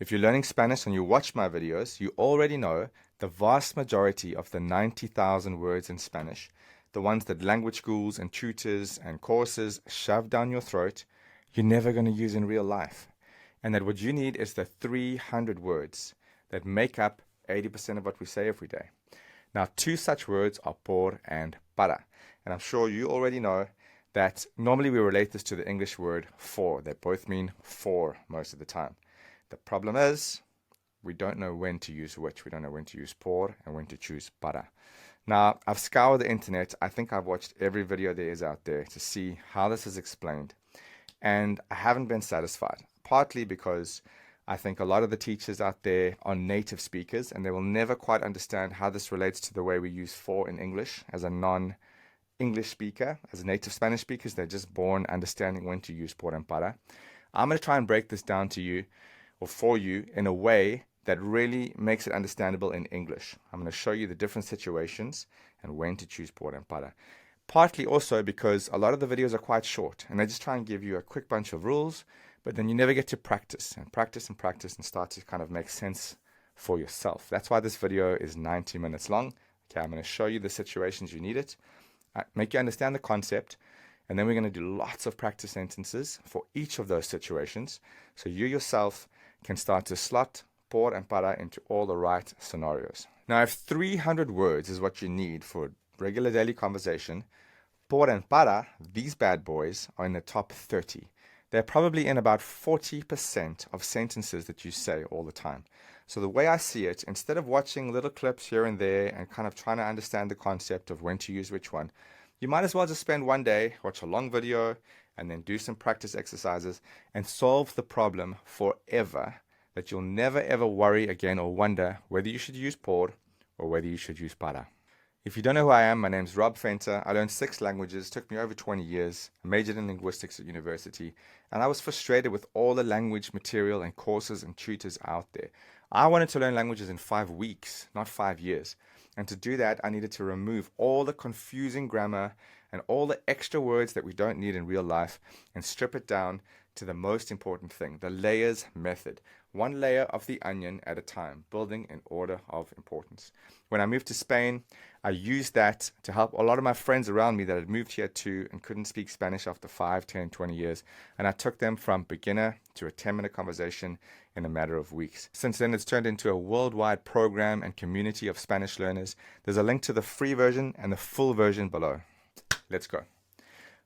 If you're learning Spanish and you watch my videos, you already know the vast majority of the 90,000 words in Spanish, the ones that language schools and tutors and courses shove down your throat, you're never going to use in real life. And that what you need is the 300 words that make up 80% of what we say every day. Now, two such words are por and para. And I'm sure you already know that normally we relate this to the English word for. They both mean for most of the time. The problem is we don't know when to use which. We don't know when to use por and when to choose para. Now, I've scoured the internet. I think I've watched every video there is out there to see how this is explained. And I haven't been satisfied, partly because I think a lot of the teachers out there are native speakers and they will never quite understand how this relates to the way we use for in English as a non-English speaker, as native Spanish speakers. They're just born understanding when to use por and para. I'm going to try and break this down to you or for you in a way that really makes it understandable in English. I'm going to show you the different situations and when to choose por and para. Partly also because a lot of the videos are quite short and they just try and give you a quick bunch of rules, but then you never get to practice and practice and practice and start to kind of make sense for yourself. That's why this video is 90 minutes long. Okay, I'm going to show you the situations you need it, make you understand the concept, and then we're going to do lots of practice sentences for each of those situations so you yourself can start to slot por and para into all the right scenarios. Now, if 300 words is what you need for regular daily conversation, por and para, these bad boys, are in the top 30. They're probably in about 40% of sentences that you say all the time. So the way I see it, instead of watching little clips here and there and kind of trying to understand the concept of when to use which one, you might as well just spend one day, watch a long video, and then do some practice exercises and solve the problem forever, that you'll never ever worry again or wonder whether you should use por or whether you should use para. If you don't know who I am, my name's Rob Fenter. I learned 6 languages, took me over 20 years. I majored in linguistics at university, and I was frustrated with all the language material and courses and tutors out there. I wanted to learn languages in 5 weeks, not 5 years. And to do that, I needed to remove all the confusing grammar and all the extra words that we don't need in real life and strip it down to the most important thing, the layers method. One layer of the onion at a time, building in order of importance. When I moved to Spain, I used that to help a lot of my friends around me that had moved here too and couldn't speak Spanish after 5, 10, 20 years. And I took them from beginner to a 10-minute conversation in a matter of weeks. Since then, it's turned into a worldwide program and community of Spanish learners. There's a link to the free version and the full version below. Let's go.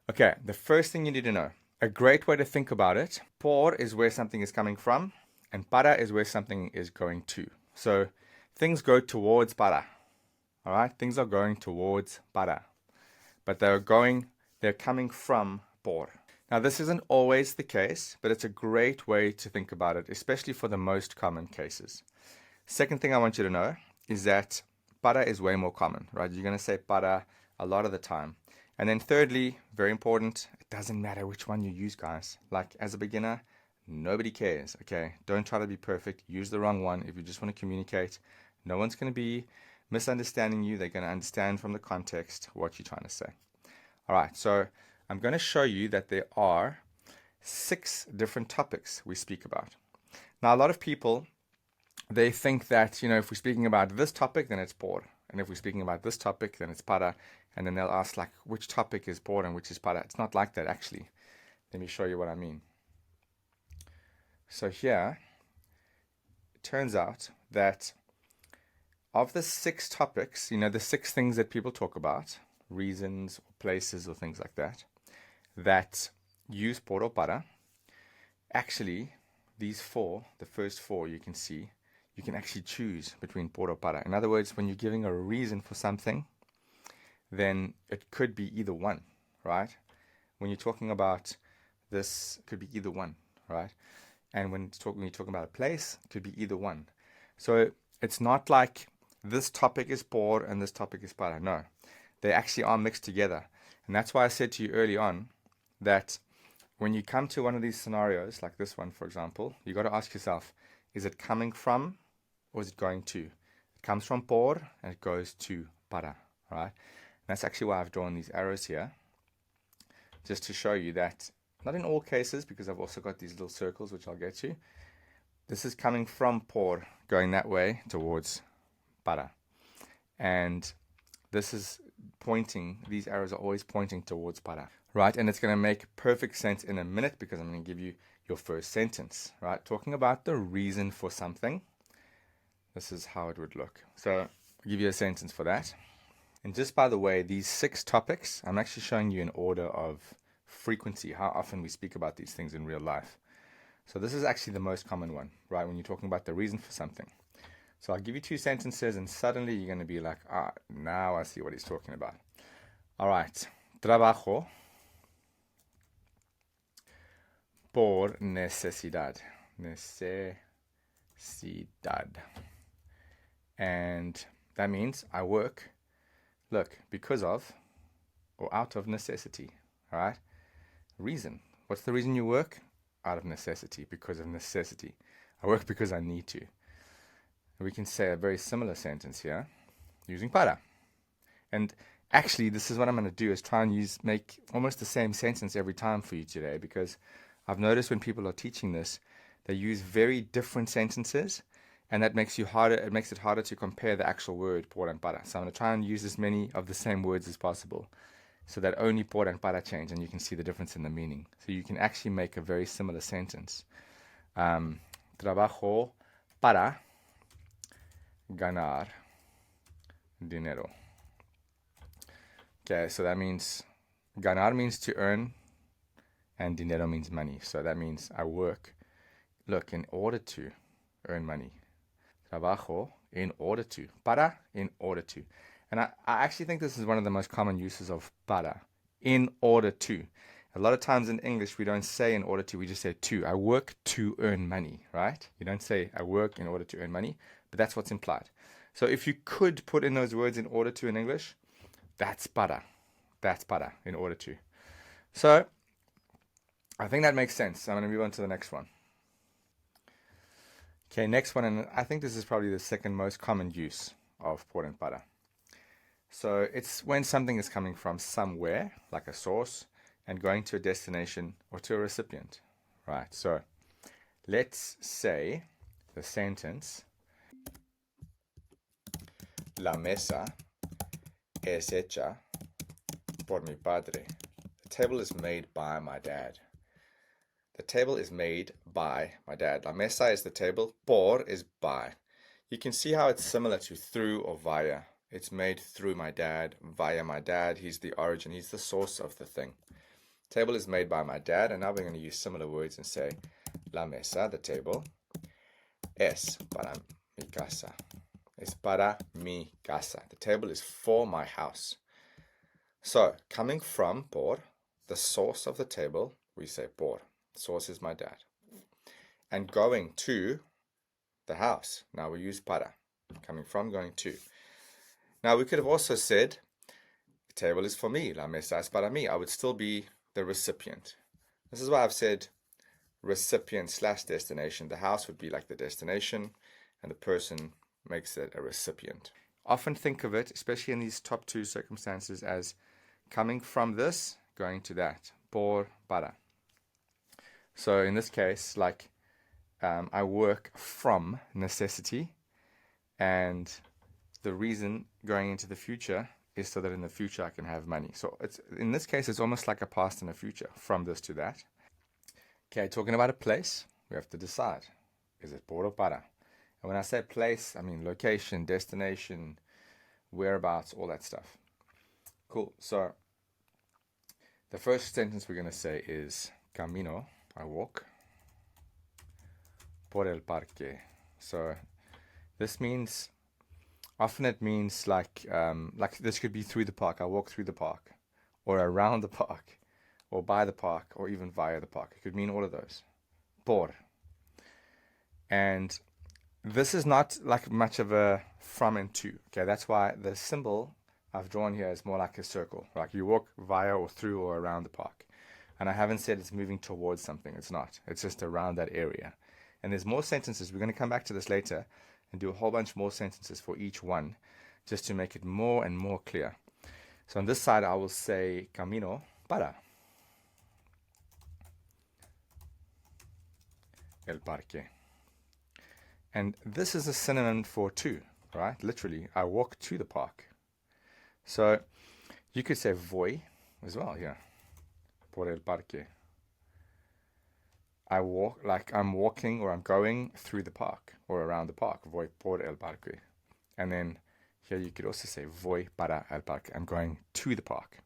Okay, the first thing you need to know. A great way to think about it, por is where something is coming from, and para is where something is going to. So things go towards para. All right, things are going towards para, but they're coming from por. Now, this isn't always the case, but it's a great way to think about it, especially for the most common cases. Second thing I want you to know is that para is way more common, right? You're going to say para a lot of the time. And then thirdly, very important, it doesn't matter which one you use, guys. Like as a beginner, nobody cares, okay? Don't try to be perfect. Use the wrong one if you just want to communicate. No one's going to be misunderstanding you. They're going to understand from the context what you're trying to say. All right, so I'm going to show you that there are 6 different topics we speak about. Now, a lot of people, they think that, if we're speaking about this topic, then it's por. And if we're speaking about this topic, then it's para. And then they'll ask, like, which topic is por and which is para? It's not like that, actually. Let me show you what I mean. So here, it turns out that of the 6 topics, the 6 things that people talk about, reasons or places or things like that, that use por or para, actually, these 4, the first 4 you can see, you can actually choose between por or para. In other words, when you're giving a reason for something, then it could be either one, right? When you're talking about this, it could be either one, right? And when you're talking about a place, it could be either one. So it's not like this topic is por and this topic is para. No, they actually are mixed together. And that's why I said to you early on that when you come to one of these scenarios, like this one, for example, you got to ask yourself, is it coming from or is it going to? It comes from por and it goes to para, right? And that's actually why I've drawn these arrows here, just to show you that, not in all cases, because I've also got these little circles, which I'll get to, This is coming from por, going that way towards para. And this is pointing, these arrows are always pointing towards para, right? And it's going to make perfect sense in a minute because I'm going to give you your first sentence, right? Talking about the reason for something. This is how it would look. So I'll give you a sentence for that. And just by the way, these 6 topics, I'm actually showing you in order of frequency, how often we speak about these things in real life. So this is actually the most common one, right? When you're talking about the reason for something. So I'll give you 2 sentences and suddenly you're going to be like, now I see what he's talking about. All right. Trabajo por necesidad. Necesidad. And that means I work, look, because of or out of necessity. All right. Reason. What's the reason you work? Out of necessity, because of necessity. I work because I need to. We can say a very similar sentence here using para. And actually, this is what I'm going to do, is try and make almost the same sentence every time for you today, because I've noticed when people are teaching this, they use very different sentences, and that makes it harder to compare the actual word por and para. So I'm going to try and use as many of the same words as possible, so that only por and para change, and you can see the difference in the meaning. So you can actually make a very similar sentence. Trabajo para ganar dinero. Okay, so that means ganar means to earn, and dinero means money. So that means I work, look, in order to earn money. Trabajo in order to. Para, in order to. And I actually think this is one of the most common uses of para, in order to. A lot of times in English, we don't say in order to, we just say to. I work to earn money, right? You don't say I work in order to earn money, but that's what's implied. So if you could put in those words in order to in English, that's para. That's para, in order to. So I think that makes sense. I'm going to move on to the next one. Okay, next one, and I think this is probably the second most common use of por and para. So it's when something is coming from somewhere, like a source, and going to a destination or to a recipient, right? So let's say the sentence, La mesa es hecha por mi padre. The table is made by my dad. The table is made by my dad. La mesa is the table, por is by. You can see how it's similar to through or via. It's made through my dad, via my dad. He's the origin, he's the source of the thing. Table is made by my dad, and now we're going to use similar words and say, La mesa, the table, es para mi casa. Es para mi casa. The table is for my house. So, coming from por, the source of the table, we say por. Source is my dad. And going to the house, now we use para. Coming from, going to. Now we could have also said, the table is for me, la mesa es para mí. I would still be the recipient. This is why I've said recipient / destination. The house would be like the destination, and the person makes it a recipient. Often think of it, especially in these top 2 circumstances, as coming from this, going to that. Por, para. So in this case, like I work from necessity, and the reason going into the future is so that in the future I can have money. So it's in this case, it's almost like a past and a future, from this to that. Okay, talking about a place, we have to decide. Is it por or para? And when I say place, I mean location, destination, whereabouts, all that stuff. Cool. So the first sentence we're going to say is camino, I walk, por el parque. So this means, often it means like this could be through the park. I walk through the park, or around the park, or by the park, or even via the park. It could mean all of those. Por. And this is not like much of a from and to. Okay, that's why the symbol I've drawn here is more like a circle. Like you walk via or through or around the park. And I haven't said it's moving towards something. It's not. It's just around that area. And there's more sentences. We're going to come back to this later and do a whole bunch more sentences for each one, just to make it more and more clear. So on this side, I will say camino para el parque. And this is a synonym for to, right? Literally, I walk to the park. So you could say voy as well here. Por el parque. I walk, like I'm walking or I'm going through the park or around the park. Voy por el parque. And then here you could also say voy para el parque. I'm going to the park.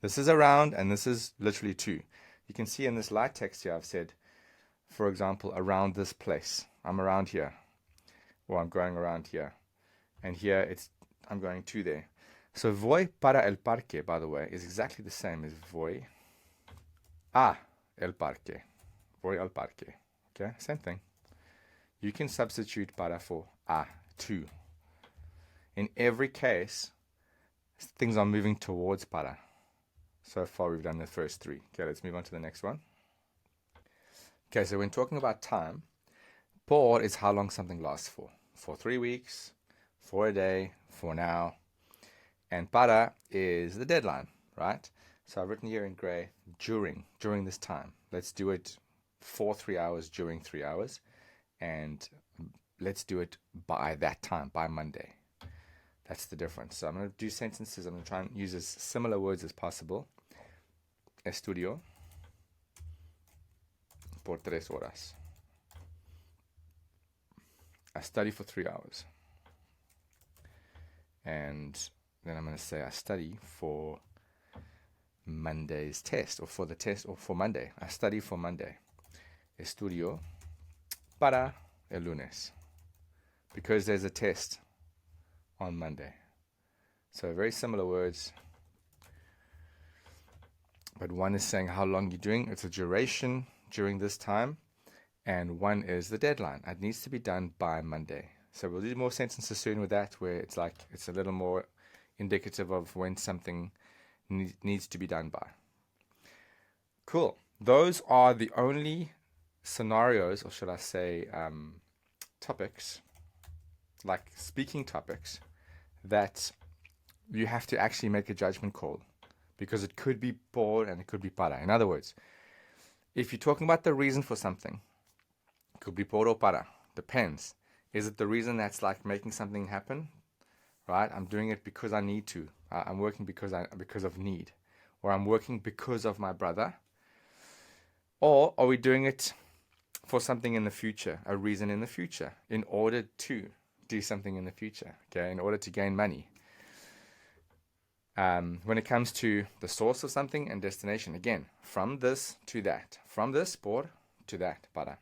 This is around and this is literally to. You can see in this light text here I've said, for example, around this place. I'm around here. Or I'm going around here. And here I'm going to there. So voy para el parque, by the way, is exactly the same as voy a el parque. Voy al parque. Okay, same thing. You can substitute para for a, to. In every case, things are moving towards para. So far, we've done the first three. Okay, let's move on to the next one. Okay, so when talking about time, por is how long something lasts for. For 3 weeks, for a day, for now. And para is the deadline, right? So I've written here in gray, during this time. Let's do it for 3 hours, during 3 hours. And let's do it by that time, by Monday. That's the difference. So I'm going to do sentences. I'm going to try and use as similar words as possible. Estudio por 3 horas. I study for 3 hours. And then I'm going to say I study for Monday's test, or for the test, or for Monday. I study for Monday. Estudio para el lunes. Because there's a test on Monday. So very similar words. But one is saying how long you're doing. It's a duration during this time. And one is the deadline. It needs to be done by Monday. So we'll do more sentences soon with that, where it's like it's a little more indicative of when something needs to be done by. Cool. Those are the only scenarios, or should I say topics, like speaking topics, that you have to actually make a judgment call, because it could be por and it could be para. In other words, if you're talking about the reason for something, it could be por or para. Depends. Is it the reason that's like making something happen? Right? I'm doing it because I need to. I'm working because of need. Or I'm working because of my brother. Or are we doing it for something in the future, a reason in the future, in order to do something in the future, okay, in order to gain money? When it comes to the source of something and destination, again, from this to that. From this, por, to that, para.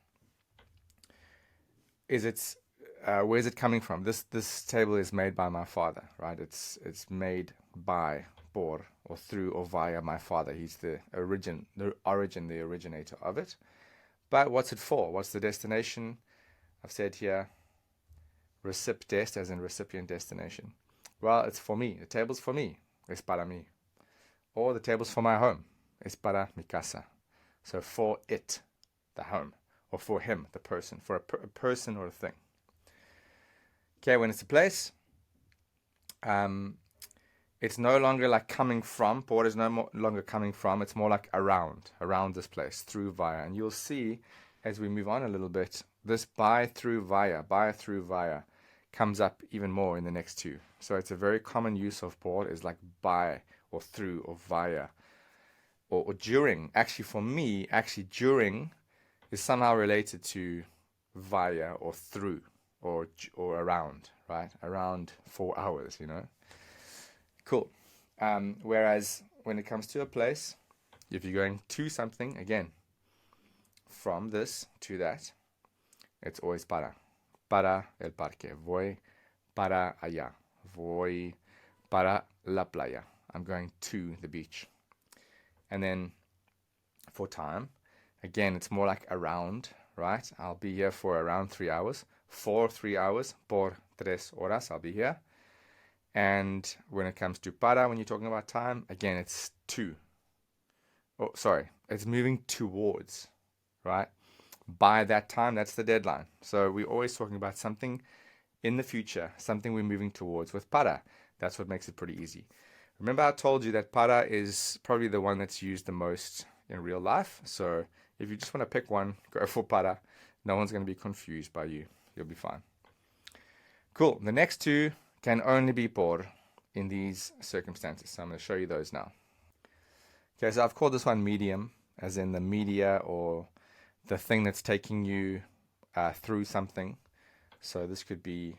Where's it coming from? This table is made by my father, right? It's made by, por, or through, or via my father. He's the originator of it. But what's it for? What's the destination? I've said here, recip dest, as in recipient destination. Well, it's for me. The table's for me. Es para mí. Or the table's for my home. Es para mi casa. So for it, the home. Or for him, the person. For a person or a thing. Okay, when it's a place, it's no longer like coming from. Por is no longer coming from. It's more like around this place, through, via. And you'll see as we move on a little bit, this by, through, via comes up even more in the next two. So it's a very common use of por, is like by, or through, or via, or during. Actually, for me, during is somehow related to via or through. Or around, right? Around 4 hours, you know. Cool. Whereas when it comes to a place, if you're going to something, again, from this to that, it's always para. Para el parque. Voy para allá. Voy para la playa. I'm going to the beach. And then for time, again, it's more like around, right? I'll be here for around 3 hours. For 3 hours, por 3 horas, I'll be here. And when it comes to para, when you're talking about time, again, it's to. Oh, sorry, it's moving towards, right? By that time, that's the deadline. So we're always talking about something in the future, something we're moving towards with para. That's what makes it pretty easy. Remember I told you that para is probably the one that's used the most in real life. So if you just want to pick one, go for para. No one's going to be confused by you You'll be fine. Cool. The next two can only be por in these circumstances. So I'm going to show you those now. Okay, so I've called this one medium, as in the media or the thing that's taking you through something. So this could be,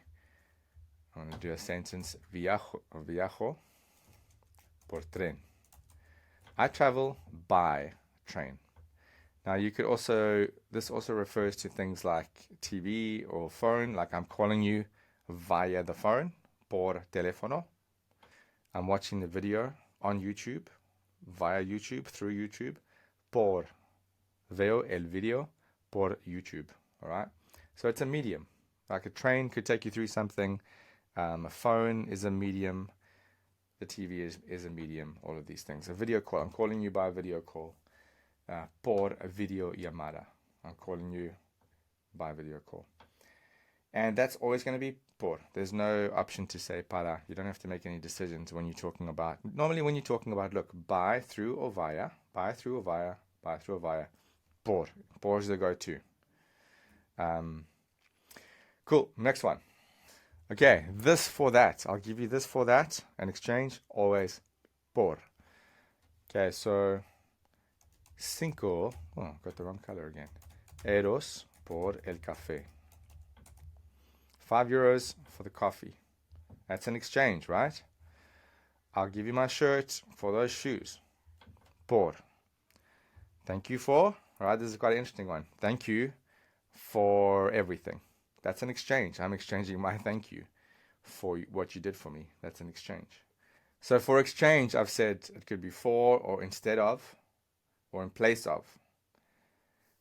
I'm going to do a sentence, viajo por tren. I travel by train. Now you could also, this also refers to things like TV or phone, like I'm calling you via the phone, por teléfono. I'm watching the video on YouTube, via YouTube, through YouTube, por, veo el video por YouTube, all right? So it's a medium. Like a train could take you through something, a phone is a medium, the TV is a medium, all of these things. A video call, I'm calling you by a video call. Por video llamada. I'm calling you by video call. And that's always going to be por. There's no option to say para. You don't have to make any decisions when you're talking about. Normally when you're talking about, look, by, through, or via. By, through, or via. By, through, or via. Por. Por is the go-to. Cool. Next one. Okay, this for that. I'll give you this for that. An exchange, always por. Okay, so... Cinco, oh, got the wrong color again. Euros por el café. €5 for the coffee. That's an exchange, right? I'll give you my shirt for those shoes. Por. Thank you for, right? This is quite an interesting one. Thank you for everything. That's an exchange. I'm exchanging my thank you for what you did for me. That's an exchange. So for exchange, I've said it could be for or instead of, or in place of.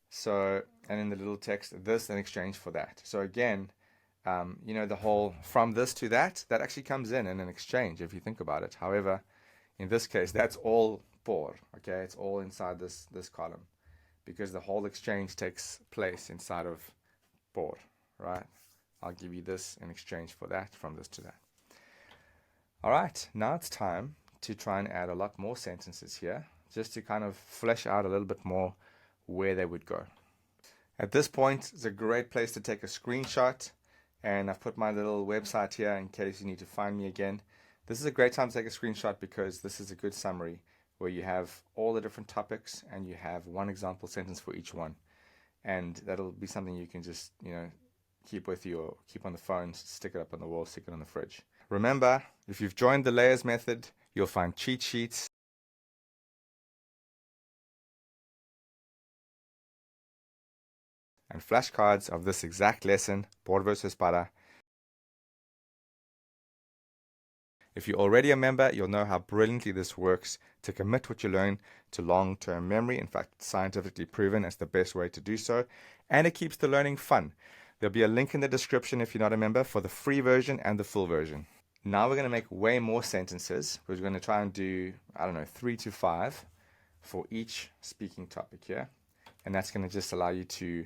So, and in the little text, this in exchange for that. So again, you know, the whole from this to that actually comes in an exchange if you think about it. However, in this case, that's all por, okay? It's all inside this column because the whole exchange takes place inside of por, right? I'll give you this in exchange for that, from this to that. All right, now it's time to try and add a lot more sentences here, just to kind of flesh out a little bit more where they would go. At this point, it's a great place to take a screenshot, and I've put my little website here in case you need to find me again. This is a great time to take a screenshot because this is a good summary where you have all the different topics and you have one example sentence for each one. And that'll be something you can just, you know, keep with you or keep on the phone, stick it up on the wall, stick it on the fridge. Remember, if you've joined the layers method, you'll find cheat sheets and flashcards of this exact lesson, por versus para. If you're already a member, you'll know how brilliantly this works to commit what you learn to long-term memory. In fact, scientifically proven as the best way to do so. And it keeps the learning fun. There'll be a link in the description if you're not a member for the free version and the full version. Now we're going to make way more sentences. We're going to try and do, 3 to 5 for each speaking topic here. And that's going to just allow you to,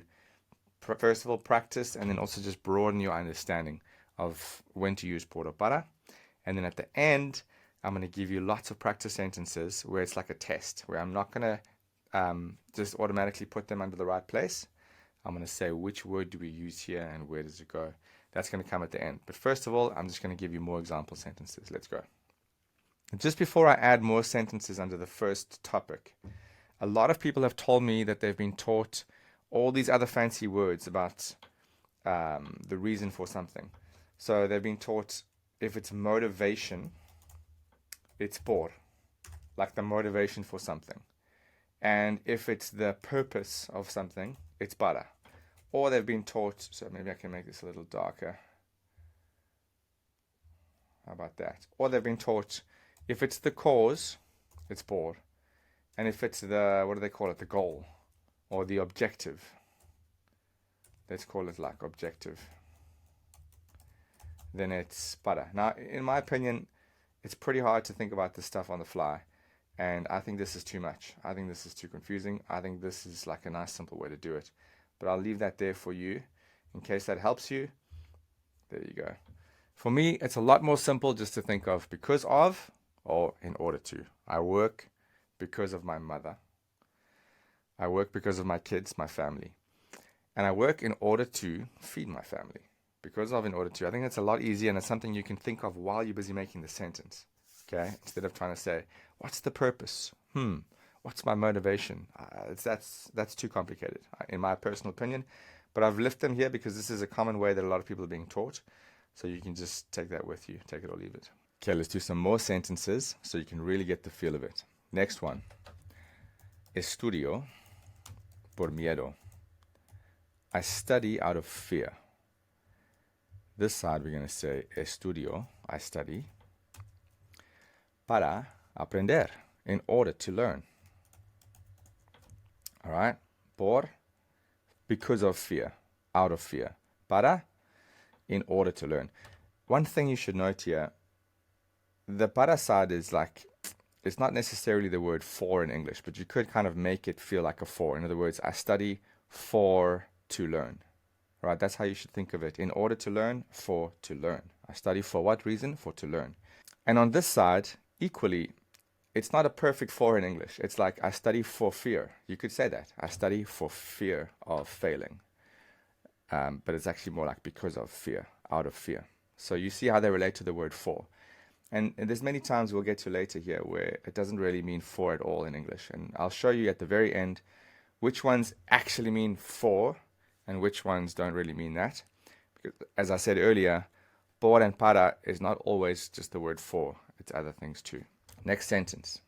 first of all, practice and then also just broaden your understanding of when to use por or para. And then at the end, I'm going to give you lots of practice sentences where it's like a test, where I'm not going to just automatically put them under the right place. I'm going to say which word do we use here and where does it go. That's going to come at the end. But first of all, I'm just going to give you more example sentences. Let's go. Just before I add more sentences under the first topic, a lot of people have told me that they've been taught all these other fancy words about the reason for something. So they've been taught if it's motivation, it's por, like the motivation for something. And if it's the purpose of something, it's para. Or they've been taught, so maybe I can make this a little darker. How about that? Or they've been taught, if it's the cause, it's por. And if it's the, what do they call it, the goal or the objective, let's call it like objective, then it's para. Now, in my opinion, it's pretty hard to think about this stuff on the fly. And I think this is too much. I think this is too confusing. I think this is like a nice, simple way to do it. But I'll leave that there for you in case that helps you. There you go. For me, it's a lot more simple just to think of because of or in order to. I work because of my mother. I work because of my kids, my family. And I work in order to feed my family. Because of in order to. I think that's a lot easier and it's something you can think of while you're busy making the sentence. Okay? Instead of trying to say, what's the purpose? What's my motivation? That's too complicated, in my personal opinion. But I've left them here because this is a common way that a lot of people are being taught. So you can just take that with you. Take it or leave it. Okay, let's do some more sentences so you can really get the feel of it. Next one. Estudio por miedo. I study out of fear. This side we're going to say estudio, I study, para aprender, in order to learn. All right? Por, because of fear, out of fear. Para, in order to learn. One thing you should note here, the para side is like, it's not necessarily the word for in English, but you could kind of make it feel like a for. In other words, I study for to learn. Right? That's how you should think of it. In order to learn, for to learn. I study for what reason? For to learn. And on this side, equally, it's not a perfect for in English. It's like I study for fear. You could say that. I study for fear of failing. But it's actually more like because of fear, out of fear. So you see how they relate to the word for. And there's many times we'll get to later here where it doesn't really mean for at all in English. And I'll show you at the very end which ones actually mean for and which ones don't really mean that. Because, as I said earlier, por and para is not always just the word for. It's other things too. Next sentence.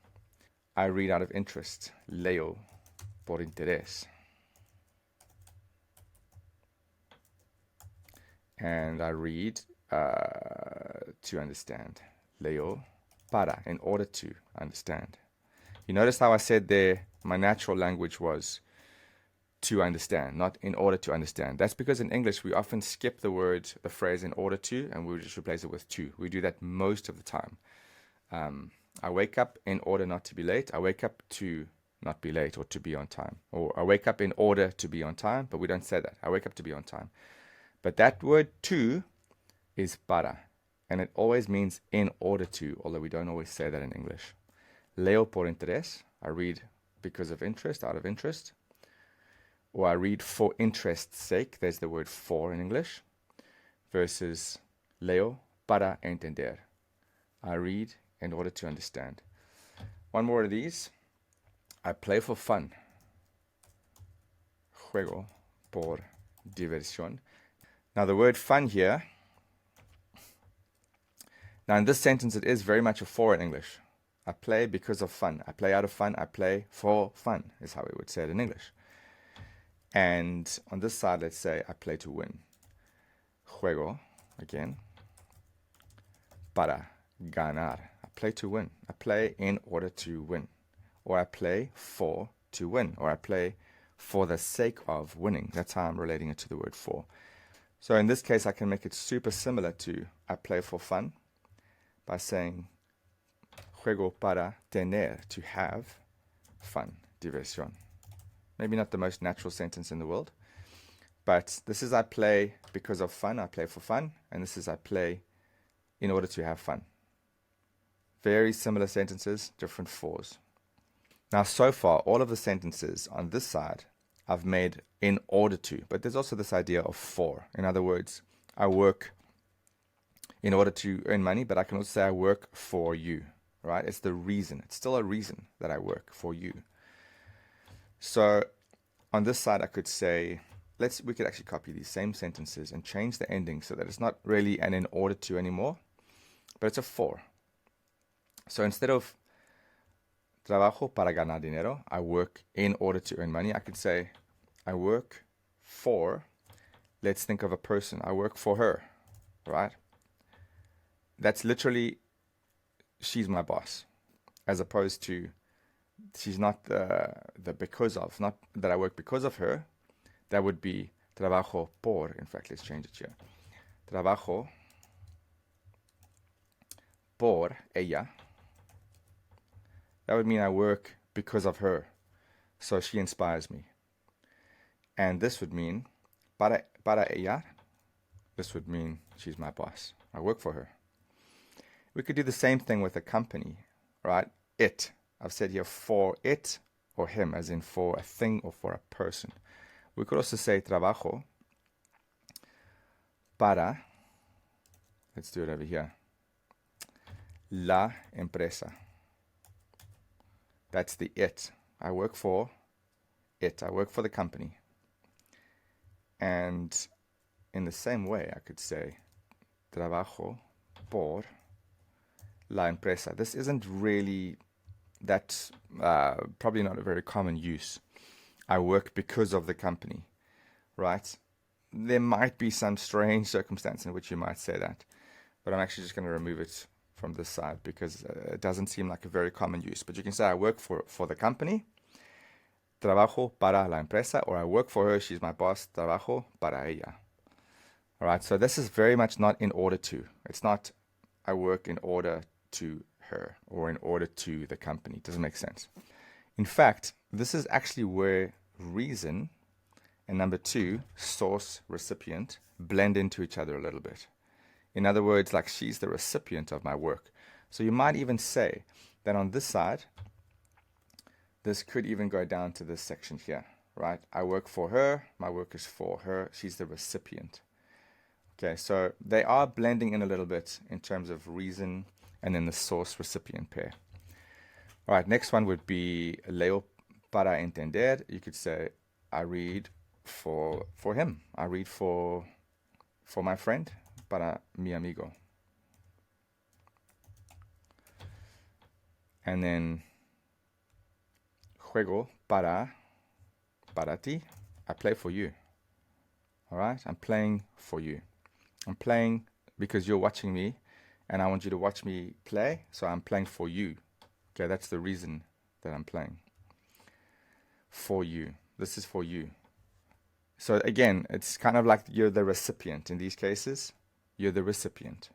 I read out of interest. Leo por interés. And I read to understand. Leo para, in order to understand. You notice how I said there my natural language was to understand, not in order to understand. That's because in English we often skip the phrase in order to, and we just replace it with to. We do that most of the time. I wake up in order not to be late. I wake up to not be late or to be on time. Or I wake up in order to be on time, but we don't say that. I wake up to be on time. But that word to is para. And it always means in order to, although we don't always say that in English. Leo por interés. I read because of interest, out of interest. Or I read for interest's sake. There's the word for in English. Versus leo para entender. I read in order to understand. One more of these. I play for fun. Juego por diversión. Now the word fun here. Now in this sentence it is very much a for in English. I play because of fun. I play out of fun. I play for fun is how we would say it in English. And on this side, let's say I play to win. Juego, again, para ganar. I play to win. I play in order to win. Or I play for to win. Or I play for the sake of winning. That's how I'm relating it to the word for. So in this case, I can make it super similar to I play for fun by saying juego para tener, to have fun, diversión. Maybe not the most natural sentence in the world, but this is I play because of fun, I play for fun, and this is I play in order to have fun. Very similar sentences, different fors. Now, so far, all of the sentences on this side I've made in order to, but there's also this idea of for. In other words, I work in order to earn money, but I can also say I work for you, right? It's the reason. It's still a reason that I work for you. So on this side, I could say, we could actually copy these same sentences and change the ending so that it's not really an in order to anymore, but it's a for. So instead of trabajo para ganar dinero, I work in order to earn money, I could say, I work for, let's think of a person, I work for her, right? That's literally, she's my boss, as opposed to, she's not the because of, not that I work because of her. That would be trabajo por. In fact, let's change it here. Trabajo por ella. That would mean I work because of her. So she inspires me. And this would mean para ella. This would mean she's my boss. I work for her. We could do the same thing with a company, right? It. I've said here for it or him, as in for a thing or for a person. We could also say trabajo para, let's do it over here, la empresa. That's the it. I work for it. I work for the company. And in the same way, I could say trabajo por la empresa. This isn't really, that's probably not a very common use. I work because of the company, right? There might be some strange circumstance in which you might say that, but I'm actually just going to remove it from this side because it doesn't seem like a very common use. But you can say I work for the company, trabajo para la empresa, or I work for her, she's my boss, trabajo para ella. All right, so this is very much not in order to. It's not I work in order to her or in order to the company. It doesn't make sense. In fact, this is actually where reason and number two, source, recipient, blend into each other a little bit. In other words, like she's the recipient of my work. So you might even say that on this side, this could even go down to this section here, right? I work for her, my work is for her, she's the recipient. Okay, so they are blending in a little bit in terms of reason and then the source recipient pair. All right, next one would be leo para entender. You could say I read for him. I read for my friend, para mi amigo. And then juego para ti. I play for you. All right, I'm playing for you. I'm playing because you're watching me and I want you to watch me play, so I'm playing for you. Okay, that's the reason that I'm playing. For you. This is for you. So again, it's kind of like you're the recipient in these cases. You're the recipient.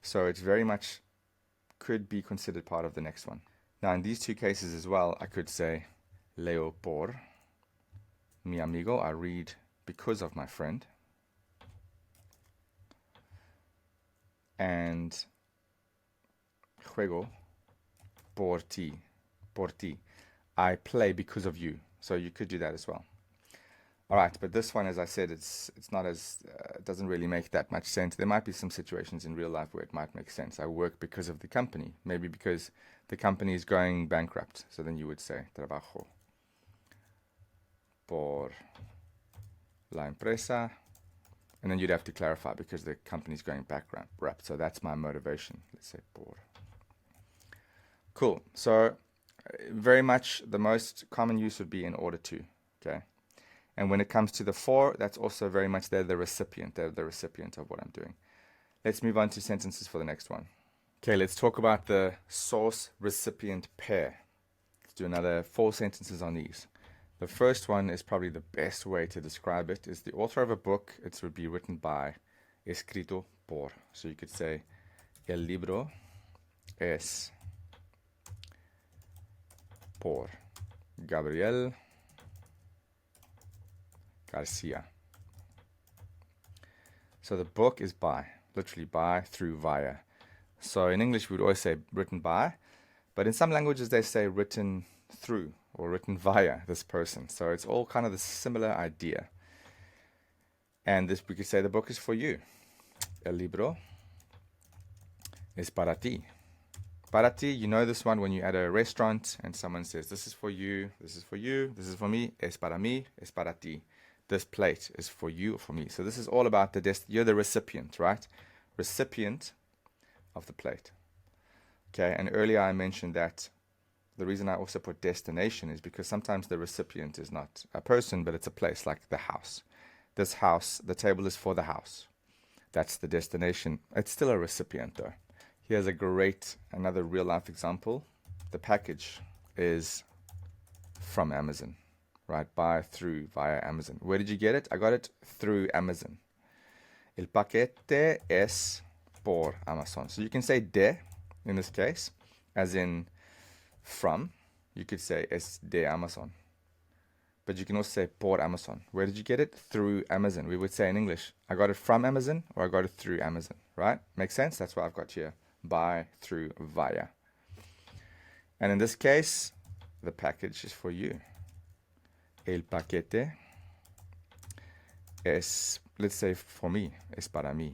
So it's very much could be considered part of the next one. Now in these two cases as well, I could say leo por mi amigo. I read because of my friend. And juego por ti. Por ti. I play because of you. So you could do that as well. All right, but this one, as I said, it's not as, it doesn't really make that much sense. There might be some situations in real life where it might make sense. I work because of the company, maybe because the company is going bankrupt. So then you would say, trabajo por la empresa. And then you'd have to clarify because the company's going bankrupt. So that's my motivation. Let's say por. Cool. So very much the most common use would be in order to. Okay. And when it comes to the for, that's also very much they're the recipient. They're the recipient of what I'm doing. Let's move on to sentences for the next one. Okay, let's talk about the source-recipient pair. Let's do another 4 sentences on these. The first one is probably the best way to describe it. Is the author of a book. It would be written by, escrito por. So you could say, el libro es por Gabriel Garcia. So the book is by, literally by, through, via. So in English we would always say written by, but in some languages they say written through or written via this person. So it's all kind of the similar idea. And this, we could say the book is for you. El libro es para ti. Para ti, you know this one when you're at a restaurant and someone says, this is for you, this is for you, this is for me, es para mí, es para ti. This plate is for you or for me. So this is all about you're the recipient, right? Recipient of the plate. Okay, and earlier I mentioned that the reason I also put destination is because sometimes the recipient is not a person, but it's a place, like the house. This house, the table is for the house. That's the destination. It's still a recipient though. Here's a great, another real life example. The package is from Amazon, right? By, through, via Amazon. Where did you get it? I got it through Amazon. El paquete es por Amazon. So you can say de in this case, as in from. You could say es de Amazon. But you can also say por Amazon. Where did you get it? Through Amazon. We would say in English, I got it from Amazon or I got it through Amazon, right? Makes sense? That's what I've got here. By, through, via. And in this case, the package is for you. El paquete es, let's say for me, es para mí.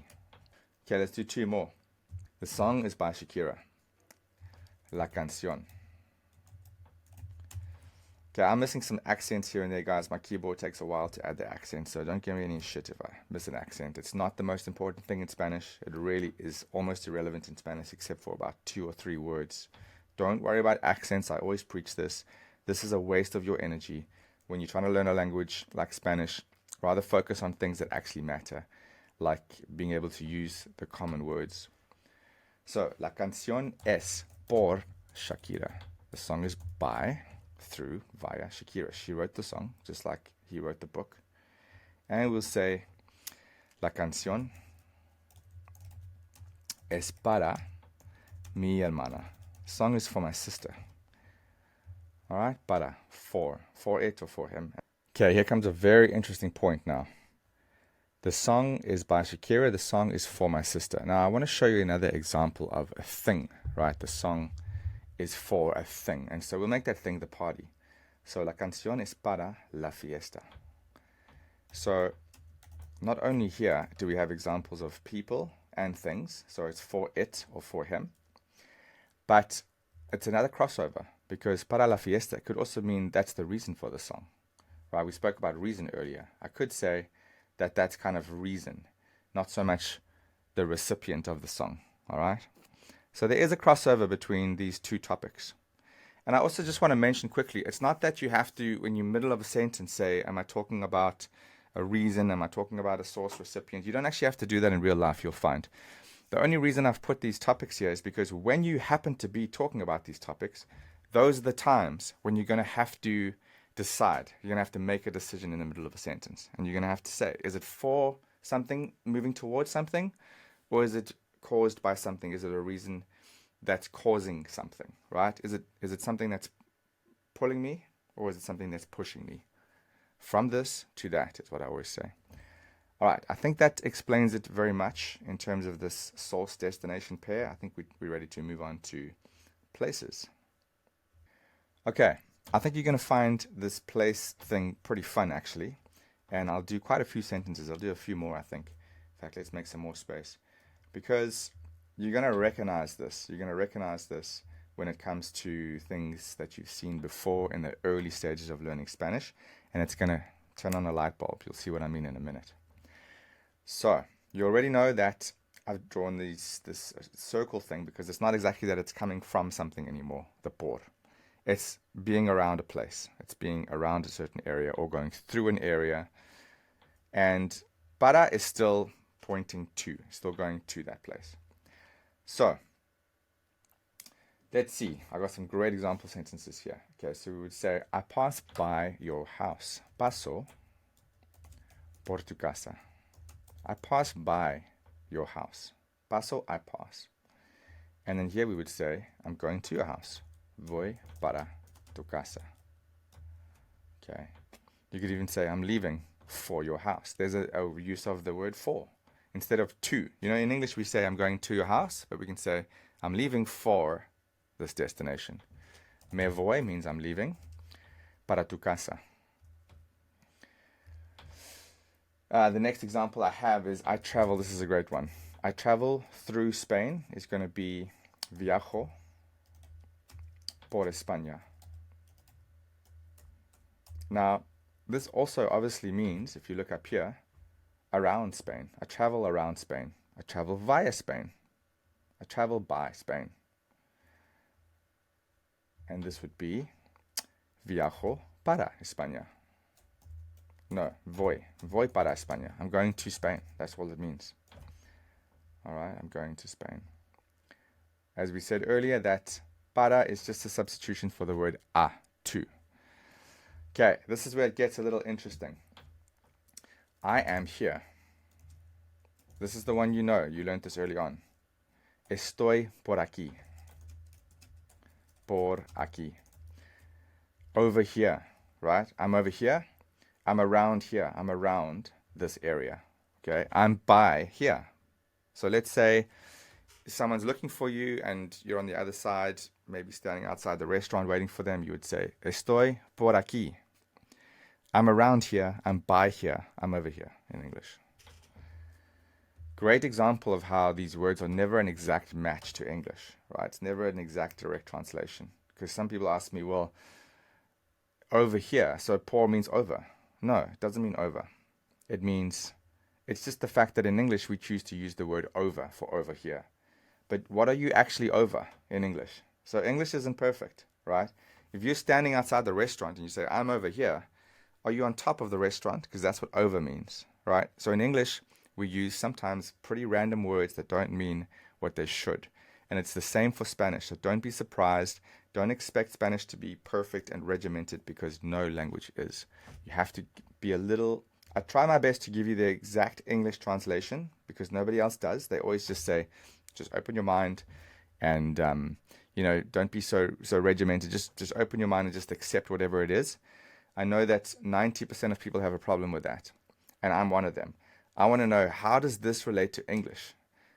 Okay, let's do two more. The song is by Shakira. La canción. Okay, I'm missing some accents here and there, guys. My keyboard takes a while to add the accent, so don't give me any shit if I miss an accent. It's not the most important thing in Spanish. It really is almost irrelevant in Spanish except for about 2 or 3 words. Don't worry about accents. I always preach this. This is a waste of your energy. When you're trying to learn a language like Spanish, rather focus on things that actually matter, like being able to use the common words. So, la canción es por Shakira. The song is by, through, via Shakira. She wrote the song, just like he wrote the book. And we'll say, la canción es para mi hermana. The song is for my sister. All right, para, for it or for him. Okay, here comes a very interesting point now. The song is by Shakira. The song is for my sister. Now, I want to show you another example of a thing, right? The song is for a thing. And so we'll make that thing the party. So, la canción es para la fiesta. So, not only here do we have examples of people and things, so it's for it or for him, but it's another crossover because para la fiesta could also mean that's the reason for the song, right? We spoke about reason earlier. I could say that that's kind of reason, not so much the recipient of the song, all right? So there is a crossover between these two topics. And I also just want to mention quickly, it's not that you have to, when you're middle of a sentence, say, am I talking about a reason? Am I talking about a source recipient? You don't actually have to do that in real life, you'll find. The only reason I've put these topics here is because when you happen to be talking about these topics, those are the times when you're going to have to decide. You're going to have to make a decision in the middle of a sentence. And you're going to have to say, is it for something, moving towards something? Or is it caused by something? Is it a reason that's causing something, right? Is it something that's pulling me? Or is it something that's pushing me? From this to that is what I always say. All right, I think that explains it very much in terms of this source-destination pair. I think we're ready to move on to places. Okay, I think you're going to find this place thing pretty fun, actually. And I'll do quite a few sentences. I'll do a few more, I think. In fact, let's make some more space. Because you're going to recognize this. You're going to recognize this when it comes to things that you've seen before in the early stages of learning Spanish. And it's going to turn on a light bulb. You'll see what I mean in a minute. So, you already know that I've drawn this circle thing because it's not exactly that it's coming from something anymore, the por. It's being around a place. It's being around a certain area or going through an area. And para is still pointing to, still going to that place. So, let's see. I got some great example sentences here. Okay, so we would say, I pass by your house. Paso por tu casa. I pass by your house. Paso, I pass. And then here we would say, I'm going to your house. Voy para tu casa. Okay. You could even say, I'm leaving for your house. There's a use of the word for instead of to. You know, in English we say, I'm going to your house, but we can say, I'm leaving for this destination. Me voy means I'm leaving. Para tu casa. The next example I have is I travel. This is a great one. I travel through Spain. It's going to be viajo por España. Now, this also obviously means, if you look up here, around Spain. I travel around Spain. I travel via Spain. I travel by Spain. And this would be viajo para España. No, voy para España. I'm going to Spain. That's all it means. All right, I'm going to Spain. As we said earlier, that para is just a substitution for the word a, to. Okay, this is where it gets a little interesting. I am here. This is the one you know. You learned this early on. Estoy por aquí. Por aquí. Over here, right? I'm over here. I'm around here. I'm around this area. Okay, I'm by here. So let's say someone's looking for you and you're on the other side, maybe standing outside the restaurant waiting for them. You would say, Estoy por aquí. I'm around here, I'm by here, I'm over here in English. Great example of how these words are never an exact match to English, right? It's never an exact direct translation. Because some people ask me, well, over here, so por means over. No, it doesn't mean over. It means, it's just the fact that in English we choose to use the word over for over here. But what are you actually over in English? So English isn't perfect, right? If you're standing outside the restaurant and you say, I'm over here, are you on top of the restaurant? Because that's what over means, right? So in English, we use sometimes pretty random words that don't mean what they should. And it's the same for Spanish. So don't be surprised. Don't expect Spanish to be perfect and regimented because no language is. You have to be a little... I try my best to give you the exact English translation because nobody else does. They always just say, just open your mind and, don't be so regimented. Just open your mind and just accept whatever it is. I know that 90% of people have a problem with that, and I'm one of them. I want to know, how does this relate to English?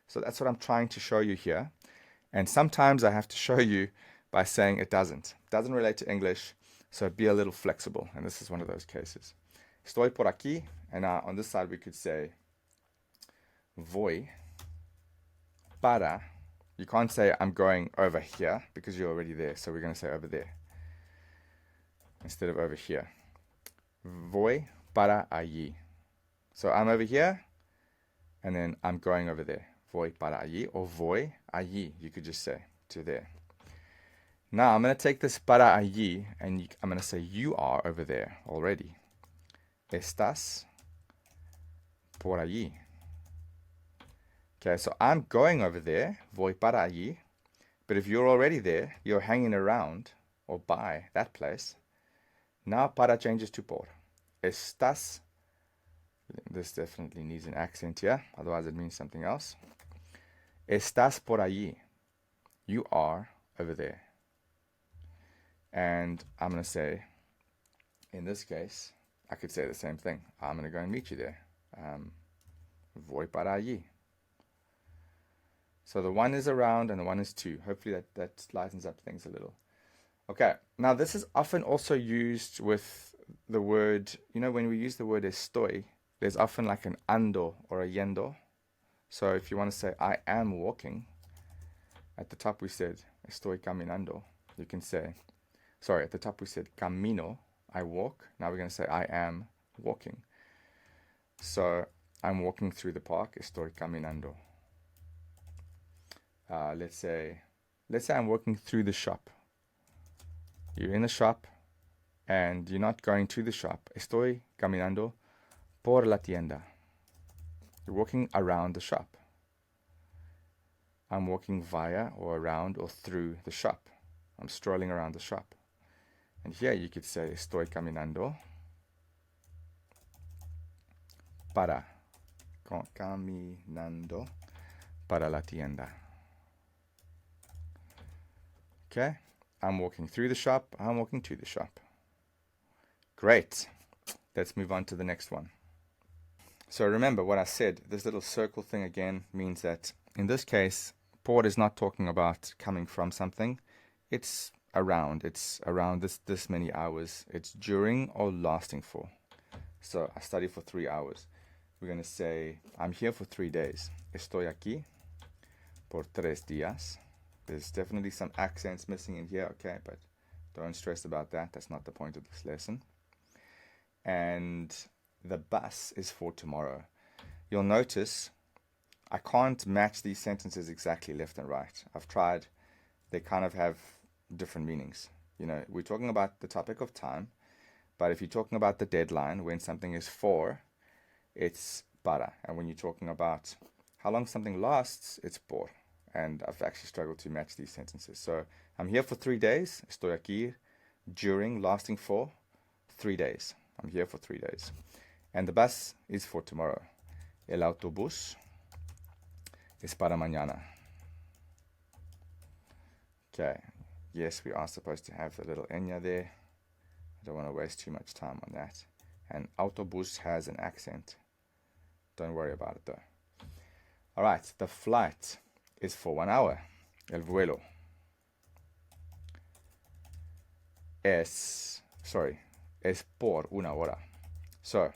So that's what I'm trying to show you here. And sometimes I have to show you by saying it doesn't. It doesn't relate to English, so be a little flexible, and this is one of those cases. Estoy por aquí, and now on this side we could say voy para. You can't say I'm going over here because you're already there, so we're going to say over there instead of over here. Voy para allí. So I'm over here, and then I'm going over there. Voy para allí, or voy allí, you could just say, to there. Now I'm going to take this para allí, and I'm going to say you are over there already. Estás por allí. Okay, so I'm going over there, voy para allí, but if you're already there, you're hanging around, or by that place, now para changes to por. Estás, this definitely needs an accent here, otherwise it means something else. Estás por allí. You are over there. And I'm going to say, in this case, I could say the same thing. I'm going to go and meet you there. Voy para allí. So the one is around and the one is to. Hopefully that lightens up things a little. Okay, now this is often also used with the word, when we use the word estoy, there's often like an ando or a yendo. So if you want to say, I am walking, at the top we said, estoy caminando. You can say, at the top we said, camino, I walk. Now we're going to say, I am walking. So I'm walking through the park, estoy caminando. Let's say I'm walking through the shop. You're in the shop and you're not going to the shop. Estoy caminando por la tienda. You're walking around the shop. I'm walking via or around or through the shop. I'm strolling around the shop. And here you could say estoy caminando para la tienda. Okay, I'm walking through the shop, I'm walking to the shop. Great. Let's move on to the next one. So remember what I said, this little circle thing again means that in this case, por is not talking about coming from something. It's around this many hours. It's during or lasting for. So I study for 3 hours. We're going to say, I'm here for 3 days. Estoy aquí por 3 días. There's definitely some accents missing in here, okay, but don't stress about that. That's not the point of this lesson. And the bus is for tomorrow. You'll notice I can't match these sentences exactly left and right. I've tried. They kind of have different meanings. We're talking about the topic of time, but if you're talking about the deadline, when something is for, it's para. And when you're talking about how long something lasts, it's por. And I've actually struggled to match these sentences. So I'm here for 3 days. Estoy aquí during, lasting for 3 days. I'm here for 3 days. And the bus is for tomorrow. El autobús es para mañana. Okay. Yes, we are supposed to have a little enya there. I don't want to waste too much time on that. And autobús has an accent. Don't worry about it though. All right, the flight is for 1 hour. El vuelo es es por una hora. So,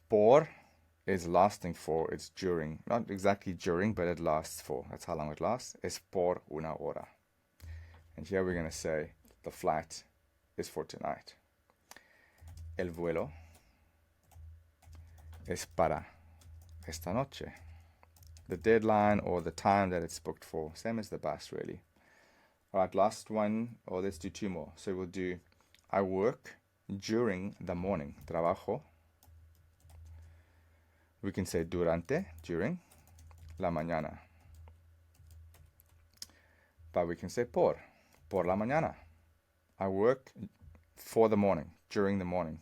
por is lasting for, it's during. Not exactly during, but it lasts for. That's how long it lasts. Es por una hora. And here we're going to say the flight is for tonight. El vuelo es para esta noche. The deadline or the time that it's booked for. Same as the bus, really. All right, last one, or let's do two more. So we'll do, I work during the morning. Trabajo. We can say durante, during, la mañana. But we can say por la mañana. I work for the morning, during the morning.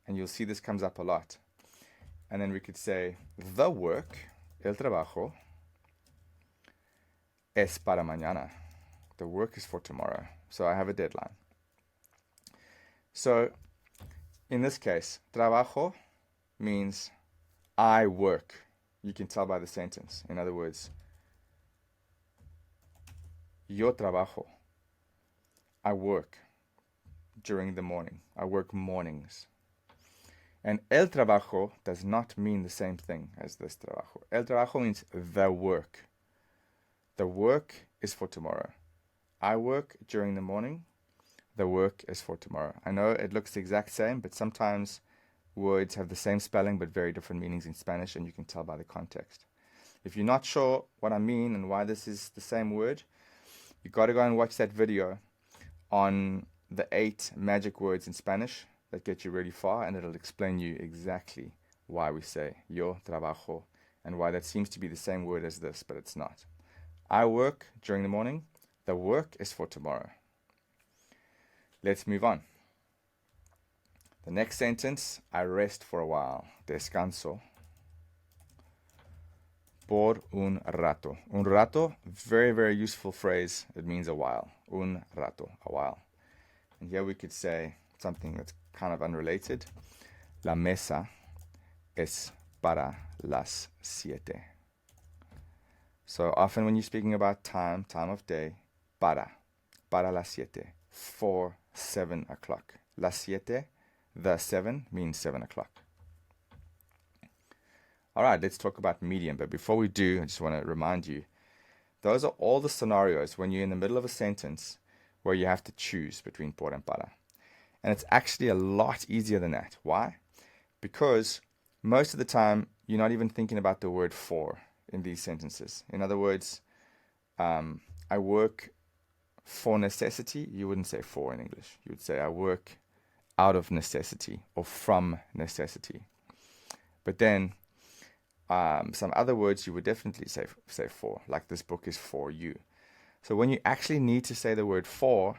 And you'll see this comes up a lot. And then we could say, the work, el trabajo, es para mañana. The work is for tomorrow. So I have a deadline. So in this case, trabajo means I work. You can tell by the sentence. In other words, yo trabajo. I work during the morning. I work mornings. And el trabajo does not mean the same thing as this trabajo. El trabajo means the work. The work is for tomorrow. I work during the morning. The work is for tomorrow. I know it looks the exact same, but sometimes words have the same spelling but very different meanings in Spanish, and you can tell by the context. If you're not sure what I mean and why this is the same word, you got to go and watch that video on the 8 magic words in Spanish that get you really far, and it'll explain you exactly why we say yo trabajo and why that seems to be the same word as this, but it's not. I work during the morning. The work is for tomorrow. Let's move on. The next sentence, I rest for a while. Descanso por un rato. Un rato, very, very useful phrase. It means a while. Un rato, a while. And here we could say something that's kind of unrelated. La mesa es para las 7. So often when you're speaking about time of day, para las 7, for 7 o'clock. Las 7, the 7 means 7 o'clock. All right, let's talk about medium. But before we do, I just want to remind you, those are all the scenarios when you're in the middle of a sentence where you have to choose between por and para. And it's actually a lot easier than that. Why? Because most of the time, you're not even thinking about the word for in these sentences. In other words, I work for necessity. You wouldn't say for in English. You would say I work out of necessity or from necessity. But then some other words you would definitely say for, like this book is for you. So when you actually need to say the word for,